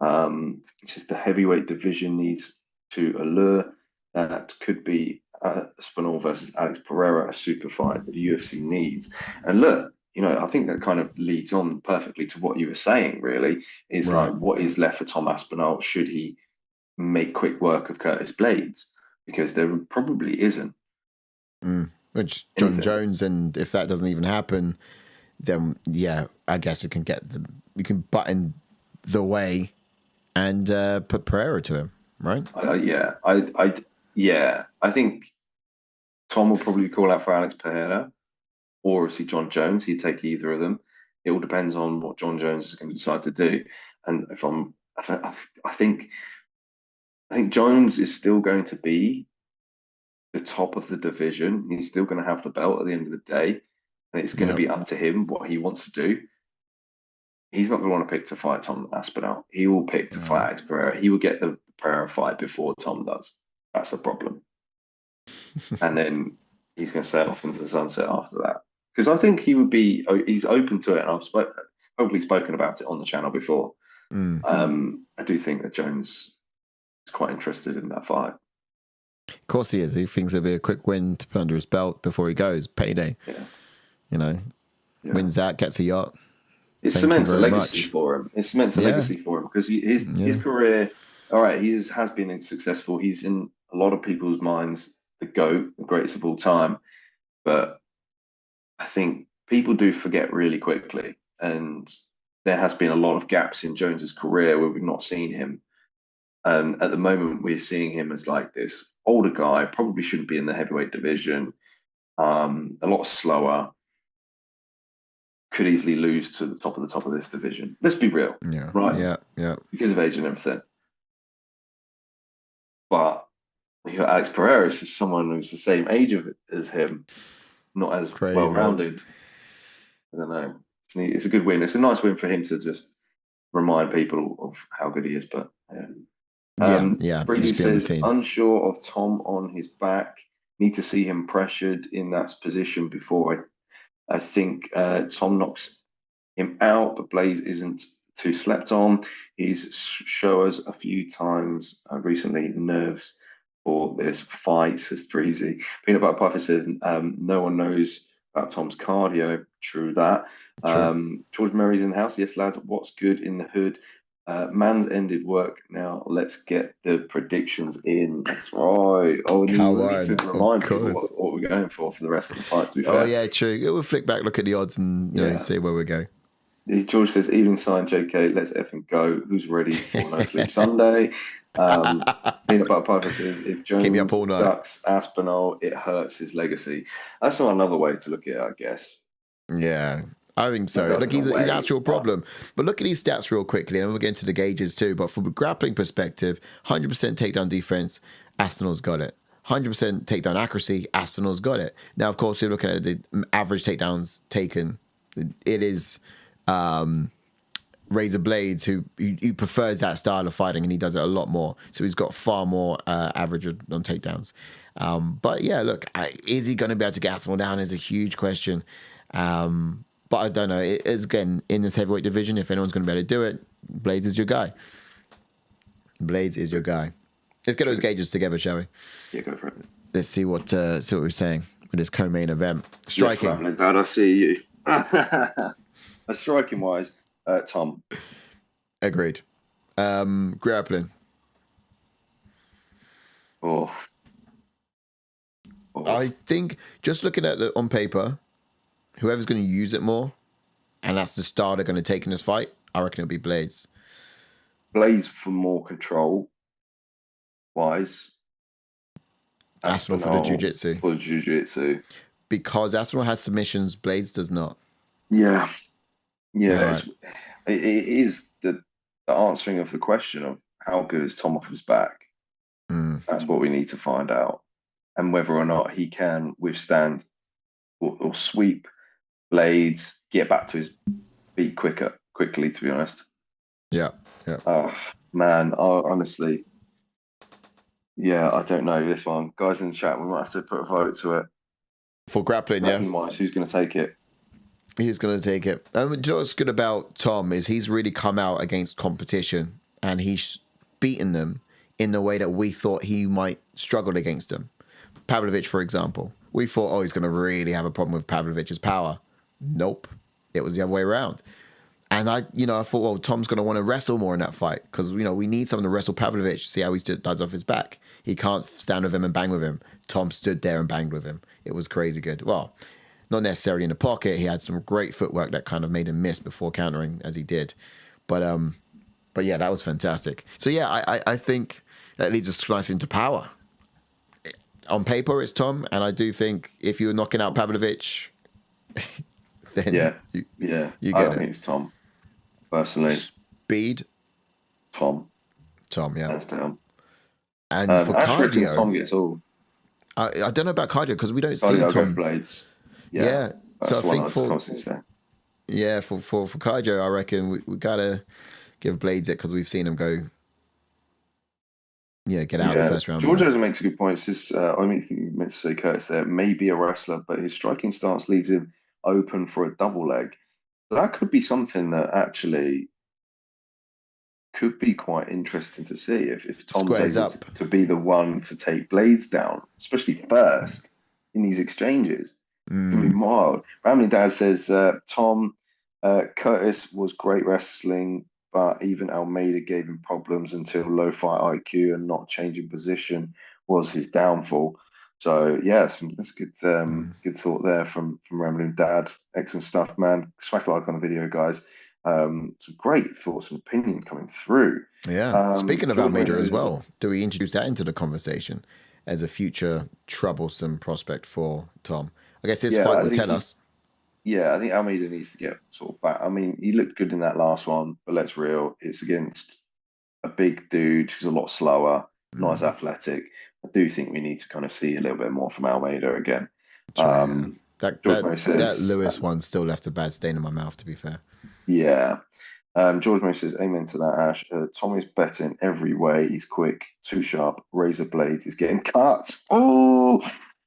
It's just the heavyweight division needs to allure. That could be Aspinall versus Alex Pereira, a super fight that the UFC needs. And look, I think that kind of leads on perfectly to what you were saying, really, is like what is left for Tom Aspinall should he make quick work of Curtis Blaydes? Because there probably isn't. Which John Jones, and if that doesn't even happen, then I guess you can button the way and put Pereira to him, right? I think Tom will probably call out for Alex Pereira, or obviously John Jones. He'd take either of them. It all depends on what John Jones is going to decide to do. And I think Jones is still going to be the top of the division. He's still going to have the belt at the end of the day, and it's going to be up to him what he wants to do. He's not going to want to pick to fight Tom Aspinall. He will pick to fight Alex Pereira. He will get the Pereira fight before Tom does. That's the problem. And then he's going to sail off into the sunset after that. Because I think he's open to it, and I've hopefully spoken about it on the channel before. I do think that Jones is quite interested in that fight. Of course he is. He thinks it'll be a quick win to put under his belt before he goes. Payday. Yeah. Wins that, gets a yacht. It cements a legacy for him. It cements a legacy for him because his career, all right, he has been successful. He's in a lot of people's minds the GOAT, the greatest of all time. But I think people do forget really quickly. And there has been a lot of gaps in Jones's career where we've not seen him. And at the moment, we're seeing him as like this older guy, probably shouldn't be in the heavyweight division, a lot slower. Could easily lose to the top of this division. Let's be real. Yeah. Right. Yeah. Because of age and everything. But you know, Alex Pereira is just someone who's the same age as him, not as well-rounded. I don't know. It's a good win. It's a nice win for him to just remind people of how good he is. But Brady says unsure of Tom on his back. Need to see him pressured in that position before I think Tom knocks him out, but Blaydes isn't too slept on. He's shown us a few times recently nerves for this fight, says Treasy. Peanut Butter Puffer says no one knows about Tom's cardio. True that. George Murray's in the house. Yes, lads, what's good in the hood? Man's ended work now. Let's get the predictions in. That's right. Oh, we need to remind people what we're going for the rest of the fights. To be fair. Oh, yeah, true. We'll flick back, look at the odds, and see where we go. George says, evening sign, JK, let's effing go. Who's ready for No Sleep Sunday? Peanut Butter Piper says, if Jones ducks Aspinall, it hurts his legacy. That's not another way to look at it, I guess. Yeah. I think so. Look, he's an actual problem. But look at these stats real quickly, and we'll get into the gauges too. But from a grappling perspective, 100% takedown defense, Aspinall's got it. 100% takedown accuracy, Aspinall's got it. Now, of course, you're looking at the average takedowns taken. It is Razor Blaydes who prefers that style of fighting, and he does it a lot more. So he's got far more average on takedowns. But yeah, look, is he going to be able to get Aspinall down is a huge question. But I don't know. It is, again, in this heavyweight division, if anyone's going to be able to do it, Blaydes is your guy. Blaydes is your guy. Let's get those gauges together, shall we? Yeah, go for it. Let's see what we're saying with this co-main event. Striking. Yes, Dad, I see you. Striking wise, Tom. Agreed. Grappling. I think just looking at it on paper, whoever's going to use it more, and that's the style they're going to take in this fight, I reckon it'll be Blaydes. Blaydes for more control, wise. Aspinall for the jiu-jitsu. For the jiu-jitsu. Because Aspinall has submissions, Blaydes does not. Yeah. Right. It is the answering of the question of how good is Tom off his back. That's what we need to find out. And whether or not he can withstand or sweep Blaydes, get back to his feet quickly, to be honest. Yeah. Oh, man. Honestly. Yeah, I don't know this one. Guys in the chat, we might have to put a vote to it. For grappling, yeah. Who's going to take it? He's going to take it. What's good about Tom is he's really come out against competition, and he's beaten them in the way that we thought he might struggle against them. Pavlovich, for example. We thought, he's going to really have a problem with Pavlovich's power. Nope. It was the other way around. And I thought, Tom's going to want to wrestle more in that fight because, we need someone to wrestle Pavlovich, see how he does off his back. He can't stand with him and bang with him. Tom stood there and banged with him. It was crazy good. Well, not necessarily in the pocket. He had some great footwork that kind of made him miss before countering as he did. But yeah, that was fantastic. So yeah, I think that leads us nice into power. On paper, it's Tom, and I do think if you're knocking out Pavlovich, then you get it. think it's Tom. Personally, speed. Tom, yeah. Hands down. And for cardio, Tom gets all. I don't know about cardio because we don't see Tom. Blaydes. Yeah. So I think for for cardio, I reckon we gotta give Blaydes it because we've seen him go. Yeah, get out of the first round. George doesn't make a good point. Says, I think you meant to say Curtis there. Maybe a wrestler, but his striking stance leaves him open for a double leg. So that could be something that actually could be quite interesting to see if Tom's able to be the one to take Blaydes down, especially first in these exchanges. It's going to be wild. Ramley Dad says, Tom, Curtis was great wrestling, but even Almeida gave him problems until low fight IQ and not changing position was his downfall. So yes, that's good. Good thought there from Ramley Dad. Excellent stuff, man. Smack a like on the video, guys. Some great thoughts and opinions coming through. Yeah. Speaking of Almeida as well, do we introduce that into the conversation as a future troublesome prospect for Tom? I guess his fight will tell us. Yeah, I think Almeida needs to get sort of back. I mean, he looked good in that last one, but let's real. It's against a big dude who's a lot slower, not as athletic. I do think we need to kind of see a little bit more from Almeida again. That Lewis one still left a bad stain in my mouth, to be fair. Yeah. George Mo says, amen to that, Ash. Tom is better in every way. He's quick, too sharp, razor blades. He's getting cut. Oh,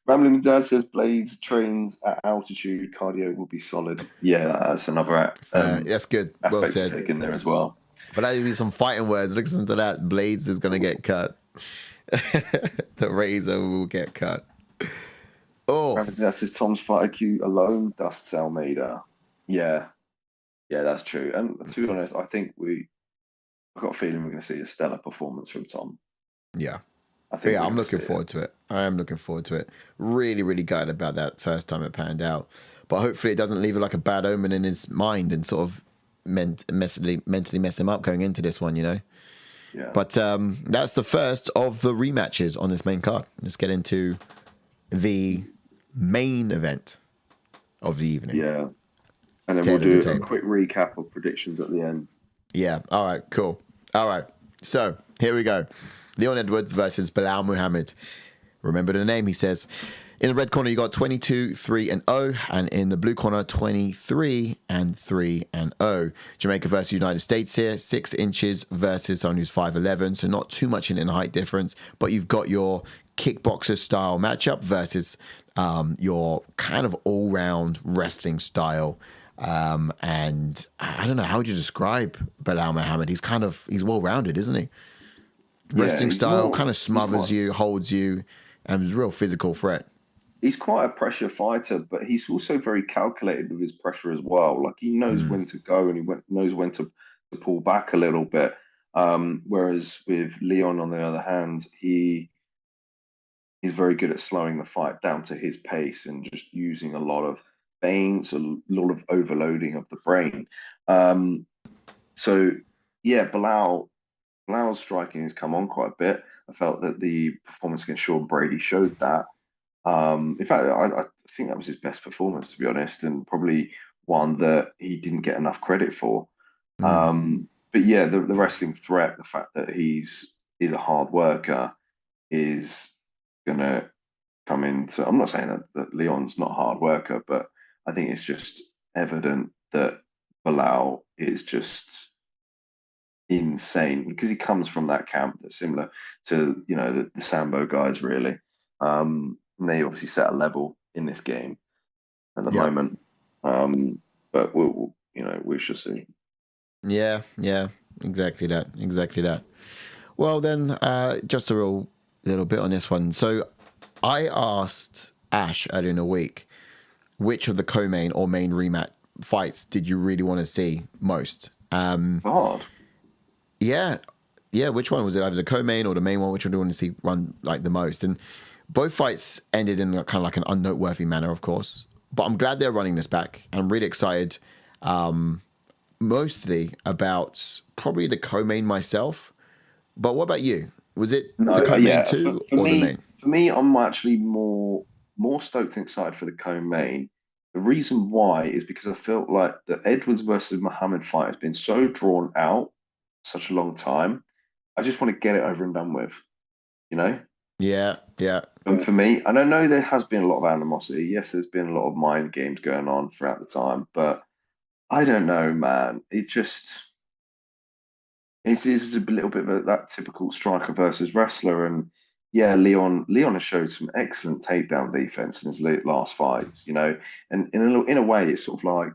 Rambling Dad says Blaydes trains at altitude. Cardio will be solid. Yeah, that's another that's good. Well said. To take in there as well. But that would be some fighting words. Listen to that. Blaydes is going to get cut. The razor will get cut. Oh. Rambling Dad says Tom's fight IQ alone dusts Almeida. Yeah. Yeah, that's true. And to be honest, I think I've got a feeling we're going to see a stellar performance from Tom. Yeah. I'm looking forward to it. I am looking forward to it. Really, really gutted about that first time it panned out. But hopefully it doesn't leave it like a bad omen in his mind and sort of mentally mess him up going into this one, you know? Yeah. But that's the first of the rematches on this main card. Let's get into the main event of the evening. Yeah. And then we'll do a quick recap of predictions at the end. Yeah. All right. Cool. All right. So here we go. Leon Edwards versus Belal Muhammad. Remember the name, he says. In the red corner, you got 22-3-0, and in the blue corner, 23-3-0. Jamaica versus United States here, 6 inches versus someone who's 5'11", so not too much in height difference, but you've got your kickboxer style matchup versus your kind of all-round wrestling style. And I don't know, how would you describe Belal Muhammad? He's well-rounded, isn't he? Wrestling style, kind of smothers you, holds you, and is a real physical threat. He's quite a pressure fighter, but he's also very calculated with his pressure as well. Like, he knows when to go and knows when to pull back a little bit. Whereas with Leon, on the other hand, he's very good at slowing the fight down to his pace and just using a lot of feints, a lot of overloading of the brain. So yeah, Belal's striking has come on quite a bit. I felt that the performance against Sean Brady showed that. In fact, I think that was his best performance, to be honest, and probably one that he didn't get enough credit for. But yeah, the wrestling threat, the fact that he's a hard worker, is gonna come into. I'm not saying that Leon's not a hard worker, but I think it's just evident that Belal is just insane because he comes from that camp that's similar to the Sambo guys, really. And they obviously set a level in this game at the moment. But we shall see. Yeah, exactly that. Well, then, just a little bit on this one. So I asked Ash earlier in the week, which of the co-main or main rematch fights did you really want to see most? Hard. Yeah. Which one was it? Either the co-main or the main one? Which one do you want to see run like the most? And both fights ended in kind of like an unnoteworthy manner, of course. But I'm glad they're running this back. And I'm really excited, mostly about probably the co-main myself. But what about you? Was it the co-main too, or the main? For me, I'm actually more stoked and excited for the co-main. The reason why is because I felt like the Edwards versus Muhammad fight has been so drawn out such a long time. I just want to get it over and done with, you know? Yeah, yeah. And for me, and I know there has been a lot of animosity. Yes, there's been a lot of mind games going on throughout the time, but I don't know, man. It's a little bit of that typical striker versus wrestler. And yeah, Leon has showed some excellent takedown defense in his last fights, you know. And in a way, it's sort of like,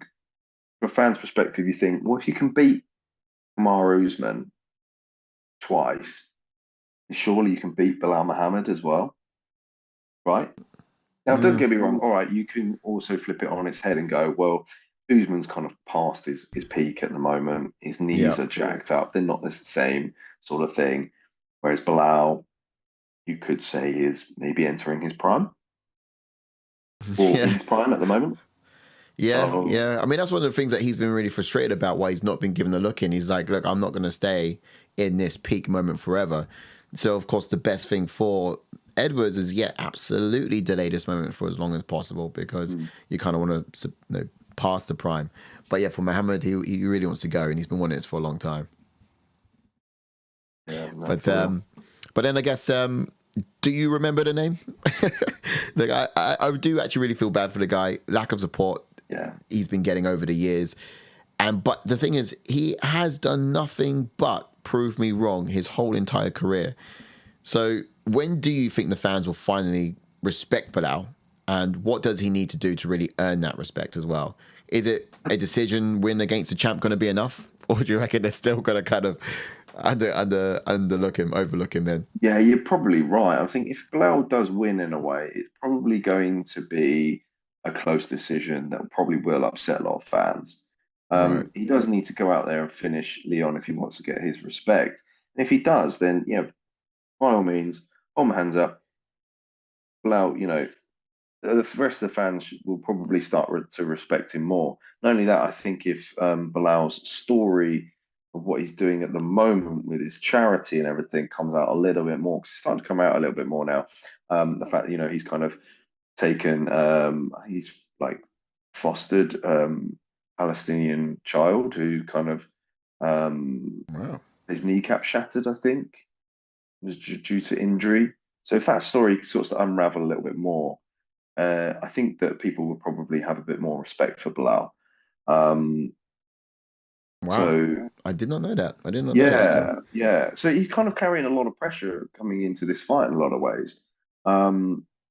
from a fan's perspective, you think, well, if you can beat Kamaru Usman twice, surely you can beat Belal Muhammad as well, right? Now, don't get me wrong. All right, you can also flip it on its head and go, well, Usman's kind of past his peak at the moment. His knees are jacked up. They're not the same sort of thing. Whereas Belal, you could say, is maybe entering his prime or in his prime at the moment. Yeah, yeah. I mean, that's one of the things that he's been really frustrated about, why he's not been given a look in. He's like, look, I'm not going to stay in this peak moment forever. So, of course, the best thing for Edwards is, absolutely delay this moment for as long as possible, because you kind of want to pass the prime. But yeah, for Muhammad, he really wants to go, and he's been wanting this for a long time. Yeah, but then I guess, do you remember the name? Like, I do actually really feel bad for the guy. Lack of support. Yeah, he's been getting over the years. But the thing is, he has done nothing but prove me wrong his whole entire career. So when do you think the fans will finally respect Belal? And what does he need to do to really earn that respect as well? Is it a decision win against the champ going to be enough? Or do you reckon they're still going to kind of overlook him then? Yeah, you're probably right. I think if Belal does win in a way, it's probably going to be a close decision that probably will upset a lot of fans. Right. He does need to go out there and finish Leon if he wants to get his respect. And if he does, then yeah, by all means, hold my hands up. Belal, you know, the rest of the fans will probably start to respect him more. Not only that, I think if Bilal's story of what he's doing at the moment with his charity and everything comes out a little bit more, because it's starting to come out a little bit more now. The fact that, you know, he's kind of taken, he's like fostered Palestinian child who kind of Wow. his kneecap shattered, I think, was due to injury. So if that story starts to unravel a little bit more, I think that people will probably have a bit more respect for Belal. Wow. So I did not know that. I did not know that. Yeah. So he's kind of carrying a lot of pressure coming into this fight in a lot of ways,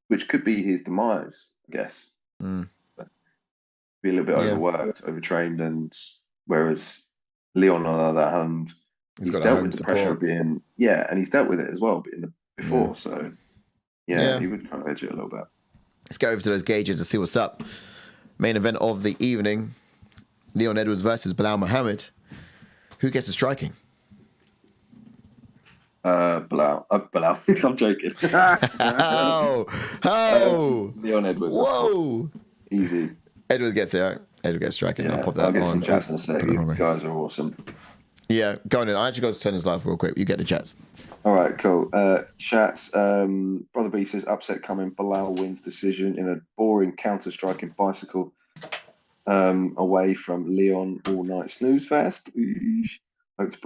which could be his demise, I guess. Be a little bit overworked, overtrained, and whereas Leon, on the other hand, he's dealt with the pressure of being, and he's dealt with it as well before. So yeah, he would kind of edge it a little bit. Let's go over to those gauges and see what's up. Main event of the evening: Leon Edwards versus Belal Muhammad. Who gets the striking? Belal. I'm joking. Leon Edwards. Whoa! Easy. Edwards gets it. Right? Edwards gets striking. Yeah, I'll pop that I'll get on. some chats in a sec. You guys are awesome. Yeah, go on in. I actually got to turn this live real quick. You get the chats. All right, cool. Chats. Brother B says upset coming. Belal wins decision in a boring counter-striking bicycle away from Leon all night snooze fest. Hope to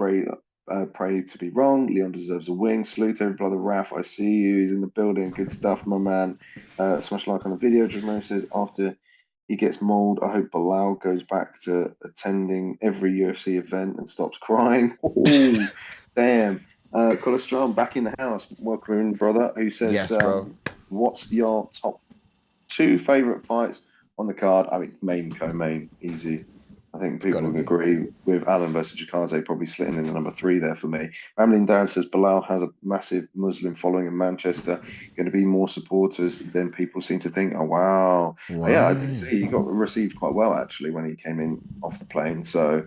pray to be wrong. Leon deserves a wing. Salute every brother Raf. I see you. He's in the building. Good stuff, my man. Smash like on the video. Jasmine says after he gets mauled, I hope Belal goes back to attending every UFC event and stops crying. Oh, damn. Colestron back in the house. Welcome in, brother. Who says, yes, bro. What's your top 2 favorite fights on the card? I mean, main, co-main, easy. I think people would agree with Allen versus Chikadze probably slitting in the number 3 there for me. Ramlin Dad says Belal has a massive Muslim following in Manchester. Going to be more supporters than people seem to think. Oh, wow. Yeah, I did see he got received quite well, actually, when he came in off the plane. So,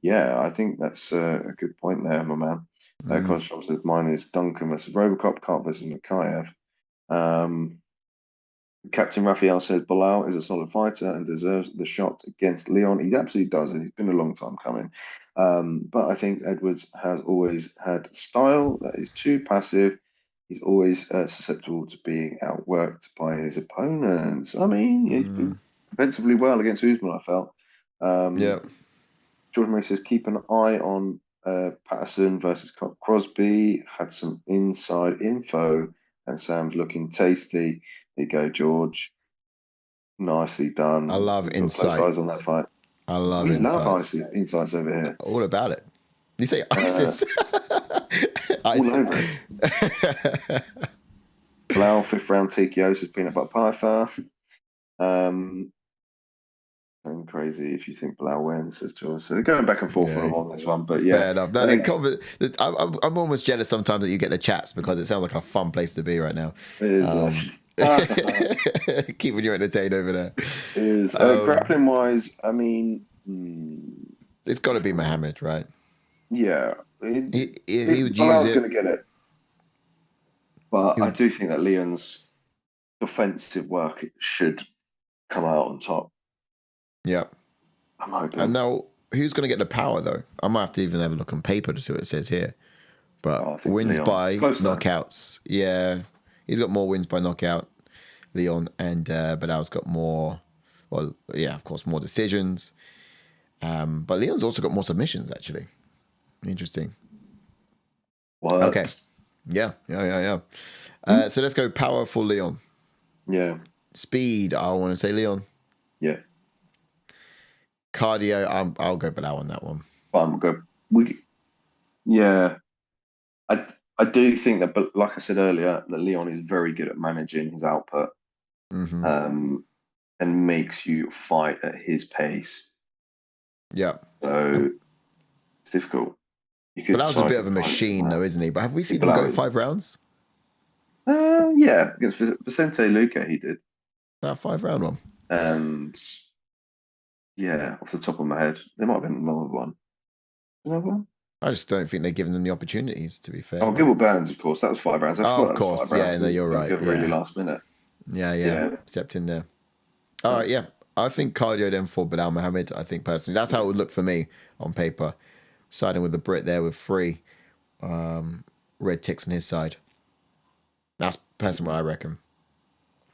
yeah, I think that's a good point there, my man. Constrom says mine is Duncan versus Robocop, Kape versus Mokaev. Captain Raphael says Belal is a solid fighter and deserves the shot against Leon. He absolutely does, and it's been a long time coming. But I think Edwards has always had style that is too passive. He's always susceptible to being outworked by his opponents. I mean, defensively well against Usman, I felt. Yeah. Jordan Murray says, keep an eye on Patterson versus Crosby. Had some inside info, and Sam's looking tasty. There you go, George. Nicely done. I love We've got close insight. eyes on that fight. I love We insights. love insights over here. All about it. You say ISIS. All over it. Belal, 5th round TKO, says peanut butter pie far. And crazy if you think Belal wins, says to us. So they're going back and forth on this one, but yeah. Fair enough. No, I'm almost jealous sometimes that you get the chats because it sounds like a fun place to be right now. It is. Keeping you entertained over there. It is. Grappling wise, I mean, it's got to be Mohamed, right? Yeah. He would use it. Belal's going to get it. But I do think that Leon's defensive work should come out on top. Yeah. I'm hoping. And now, who's going to get the power, though? I might have to even have a look on paper to see what it says here. But wins Leon. By knockouts. Yeah. He's got more wins by knockout, Leon. And Belal's got more, well, yeah, of course, more decisions. But Leon's also got more submissions, actually. Interesting. What? Okay. Yeah. So let's go power for Leon. Yeah. Speed, I want to say Leon. Yeah. Cardio, I'll go Belal on that one. Yeah. I do think that, but like I said earlier, that Leon is very good at managing his output, and makes you fight at his pace. Yeah. So it's difficult. Belal's a bit of a machine, though, isn't he? But have we seen him go 5 rounds? Yeah, against Vicente Luque, he did. That 5-round one. And yeah, off the top of my head, there might have been another one. Another one? I just don't think they're giving them the opportunities, to be fair. Oh, Gilbert Burns, of course. That was 5 rounds. Of course. Yeah, no, you're right. Really last minute. Yeah. Stepped in there. All right, yeah. I think cardio then for Belal Muhammad, I think personally. That's how it would look for me on paper. Siding with the Brit there with 3 red ticks on his side. That's personally what I reckon.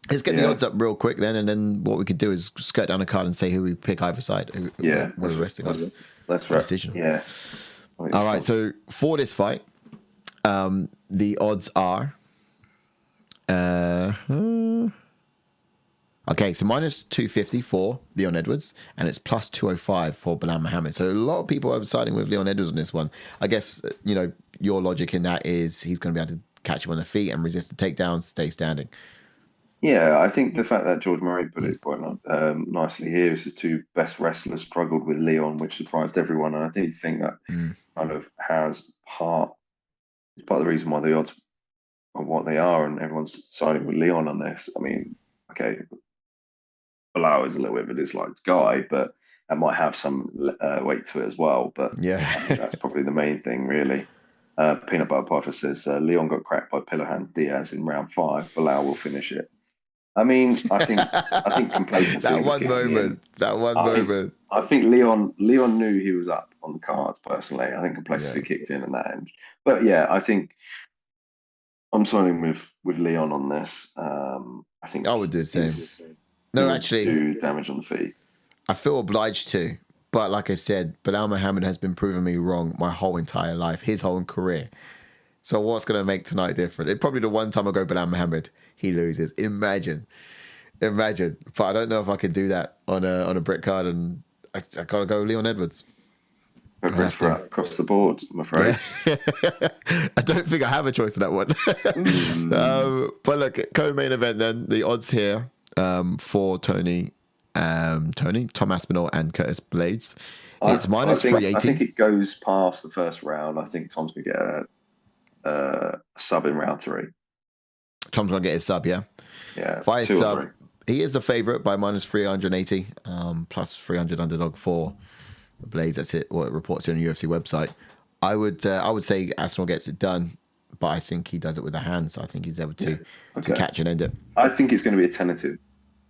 Let's get the odds up real quick then, and then what we could do is skirt down a card and say who we pick either side. Where we're resting on. That's right. Decision. Yeah. All right, so for this fight, the odds are... okay, so minus 250 for Leon Edwards, and it's plus 205 for Belal Muhammad. So a lot of people are siding with Leon Edwards on this one. I guess, your logic in that is he's going to be able to catch him on the feet and resist the takedowns, stay standing. Yeah, I think the fact that George Murray put it quite nicely here is his 2 best wrestlers struggled with Leon, which surprised everyone. And I do think that kind of has part of the reason why the odds are what they are, and everyone's siding with Leon on this. I mean, okay, Belal is a little bit of a disliked guy, but that might have some weight to it as well. But yeah, that's probably the main thing, really. Peanut Butter Puffer says Leon got cracked by Pillow Hands Diaz in round 5. Belal will finish it. I mean, I think complacency. that one moment. I think Leon knew he was up on the cards. Personally, I think complacency kicked in that end. But yeah, I think I'm siding with Leon on this. I think I would do the same. No, actually, do damage on the feet. I feel obliged to, but like I said, Belal Muhammad has been proving me wrong my whole entire life, his whole career. So what's going to make tonight different? It probably the one time I go Belal Muhammad, he loses. Imagine. But I don't know if I can do that on a Brit card, and I got to go Leon Edwards. Across the board, I'm afraid. Yeah. I don't think I have a choice in that one. But look, co-main event then, the odds here for Tom Aspinall and Curtis Blaydes. It's minus 380. I think it goes past the first round. I think Tom's going to get a sub in round 3. Tom's going to get his sub, yeah? Yeah. By his sub, he is the favourite by minus 380, plus 300 underdog for Blaydes. That's it. What it reports here on the UFC website. I would say Aspinall gets it done, but I think he does it with a hand, so I think he's able to catch and end it. I think it's going to be a tentative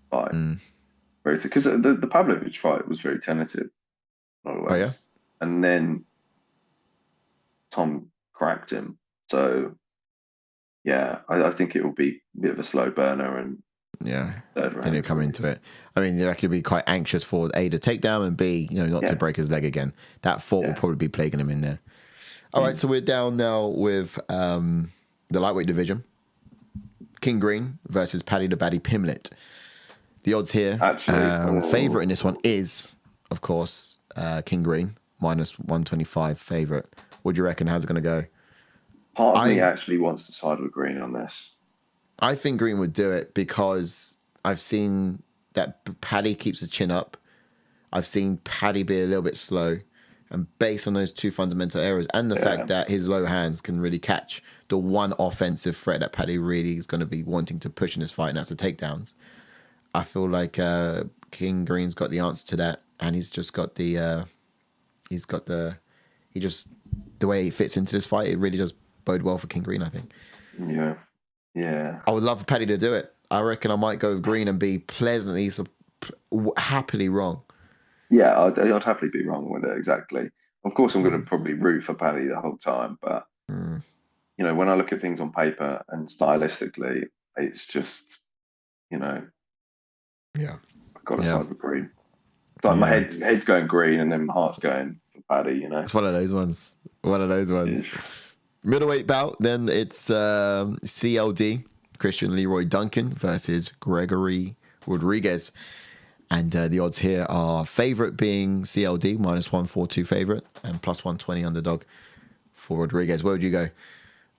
fight. Because the Pavlovich fight was very tentative. Oh, yeah? And then Tom cracked him. So, yeah, I think it will be a bit of a slow burner, and Yeah, then you come into it. I mean, you could be quite anxious for A, to take down, and B, not to break his leg again. That thought will probably be plaguing him in there. All right, so we're down now with the lightweight division. King Green versus Paddy the Baddy Pimblett. The odds here, favorite in this one is, of course, King Green, -125 favorite. What do you reckon? How's it going to go? Part of me actually wants to side with Green on this. I think Green would do it because I've seen that Paddy keeps the chin up. I've seen Paddy be a little bit slow. And based on those two fundamental errors and the fact that his low hands can really catch the one offensive threat that Paddy really is going to be wanting to push in this fight, and that's the takedowns. I feel like King Green's got the answer to that, and he's just got the the way he fits into this fight, it really does bode well for King Green, I think. Yeah. I would love for Paddy to do it. I reckon I might go with Green and be happily wrong. Yeah, I'd happily be wrong with it, exactly. Of course, I'm going to probably root for Paddy the whole time, but when I look at things on paper and stylistically, it's just, I've got to side with Green. It's like my head's going Green and then my heart's going for Paddy. It's one of those ones. Middleweight bout, then it's CLD, Christian Leroy Duncan versus Gregory Rodriguez. And the odds here are favorite being CLD, -142 favorite, and +120 underdog for Rodriguez. Where would you go?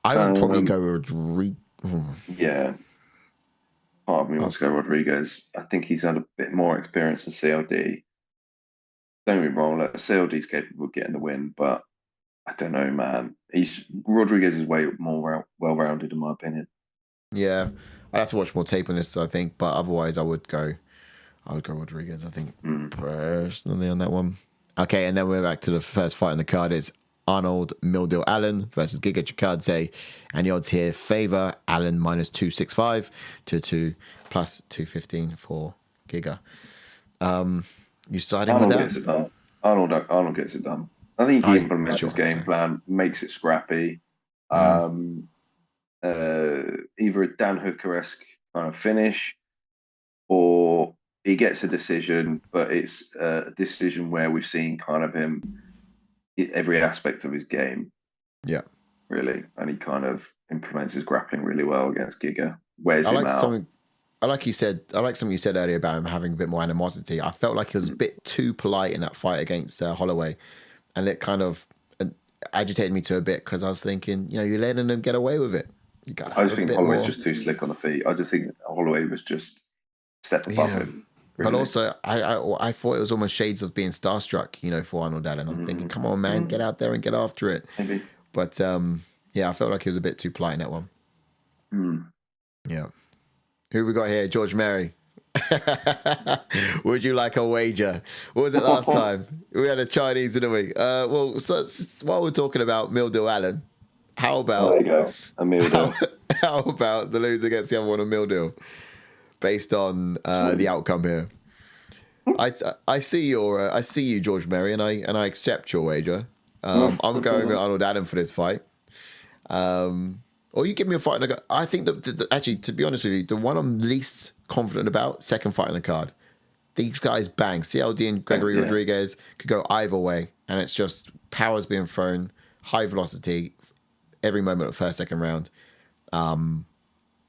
I would probably go Rodriguez. Yeah. Part of me wants to go Rodriguez. I think he's had a bit more experience than CLD. Don't get me wrong, CLD's capable of getting the win, but I don't know, man. Rodriguez is way more well-rounded, in my opinion. Yeah, I'd have to watch more tape on this, I think, but otherwise I would go Rodriguez, I think, personally on that one. Okay, and then we're back to the first fight on the card. It's Arnold Mildill Allen versus Giga Chikadze. And the odds here favor Allen -265 to +215 for Giga. You siding with that? Gets it done. Arnold gets it done. I think he implements his game plan, makes it scrappy. Either a Dan Hooker-esque kind of finish, or he gets a decision, but it's a decision where we've seen kind of him every aspect of his game. Yeah, really, and he kind of implements his grappling really well against Giga. Wears him out. I like something you said earlier about him having a bit more animosity. I felt like he was a bit too polite in that fight against Holloway, and it kind of agitated me to a bit because I was thinking, you're letting him get away with it. I just think Holloway's just too slick on the feet. I just think Holloway was just a step above him. Really. But also, I thought it was almost shades of being starstruck, for Arnold Allen. I'm thinking, come on, man, get out there and get after it. Maybe. But, I felt like he was a bit too polite in that one. Yeah. Who we got here? George Mary. Would you like a wager? What was it last time? We had a Chinese, didn't we? So while we're talking about Mildill Allen, how about... There you go. A Mildill. How about the loser gets the other one, a Mildill? Based on the outcome here, I see you, George Mary, and I accept your wager. I'm going with Arnold Allen for this fight. Or you give me a fight. I think that actually, to be honest with you, the one I'm least confident about, second fight on the card. These guys bang. CLD and Gregory Rodriguez could go either way, and it's just powers being thrown, high velocity, every moment of first, second round.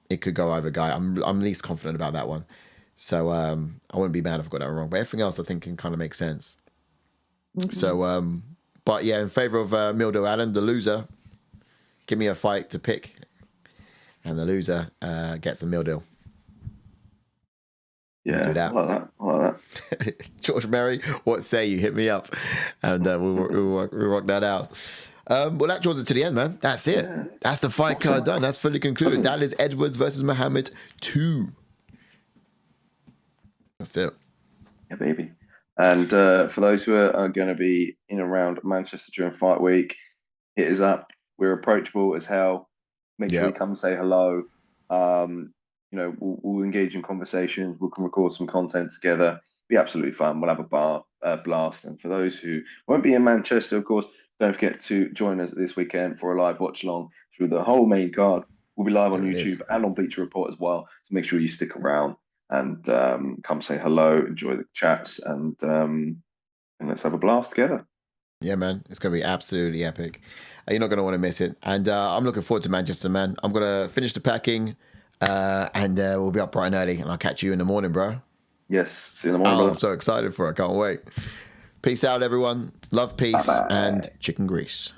It could go either guy. I'm least confident about that one. So I wouldn't be mad if I got that wrong. But everything else I think can kind of make sense. So, but yeah, in favor of Mildill Allen, the loser, give me a fight to pick. And the loser gets a Mildill. Yeah, do that. I like that. George Mary, what say you? Hit me up. And we'll rock that out. Well, that draws it to the end, man. That's it. Yeah. That's the fight card done. That's fully concluded. That is Edwards versus Muhammad 2. That's it. Yeah, baby. And for those who are going to be in and around Manchester during fight week, hit us up. We're approachable as hell. Make sure you come say hello. We'll engage in conversations. We can record some content together. Be absolutely fun. We'll have a blast. And for those who won't be in Manchester, of course, don't forget to join us this weekend for a live watch along through the whole main card We'll be live on YouTube and on Bleacher Report as well. So make sure you stick around and come say hello, enjoy the chats, and let's have a blast together. Yeah, man. It's going to be absolutely epic. You're not going to want to miss it. And I'm looking forward to Manchester, man. I'm going to finish the packing and we'll be up bright and early. And I'll catch you in the morning, bro. Yes. See you in the morning, brother. I'm so excited for it. I can't wait. Peace out, everyone. Love, peace, and chicken grease.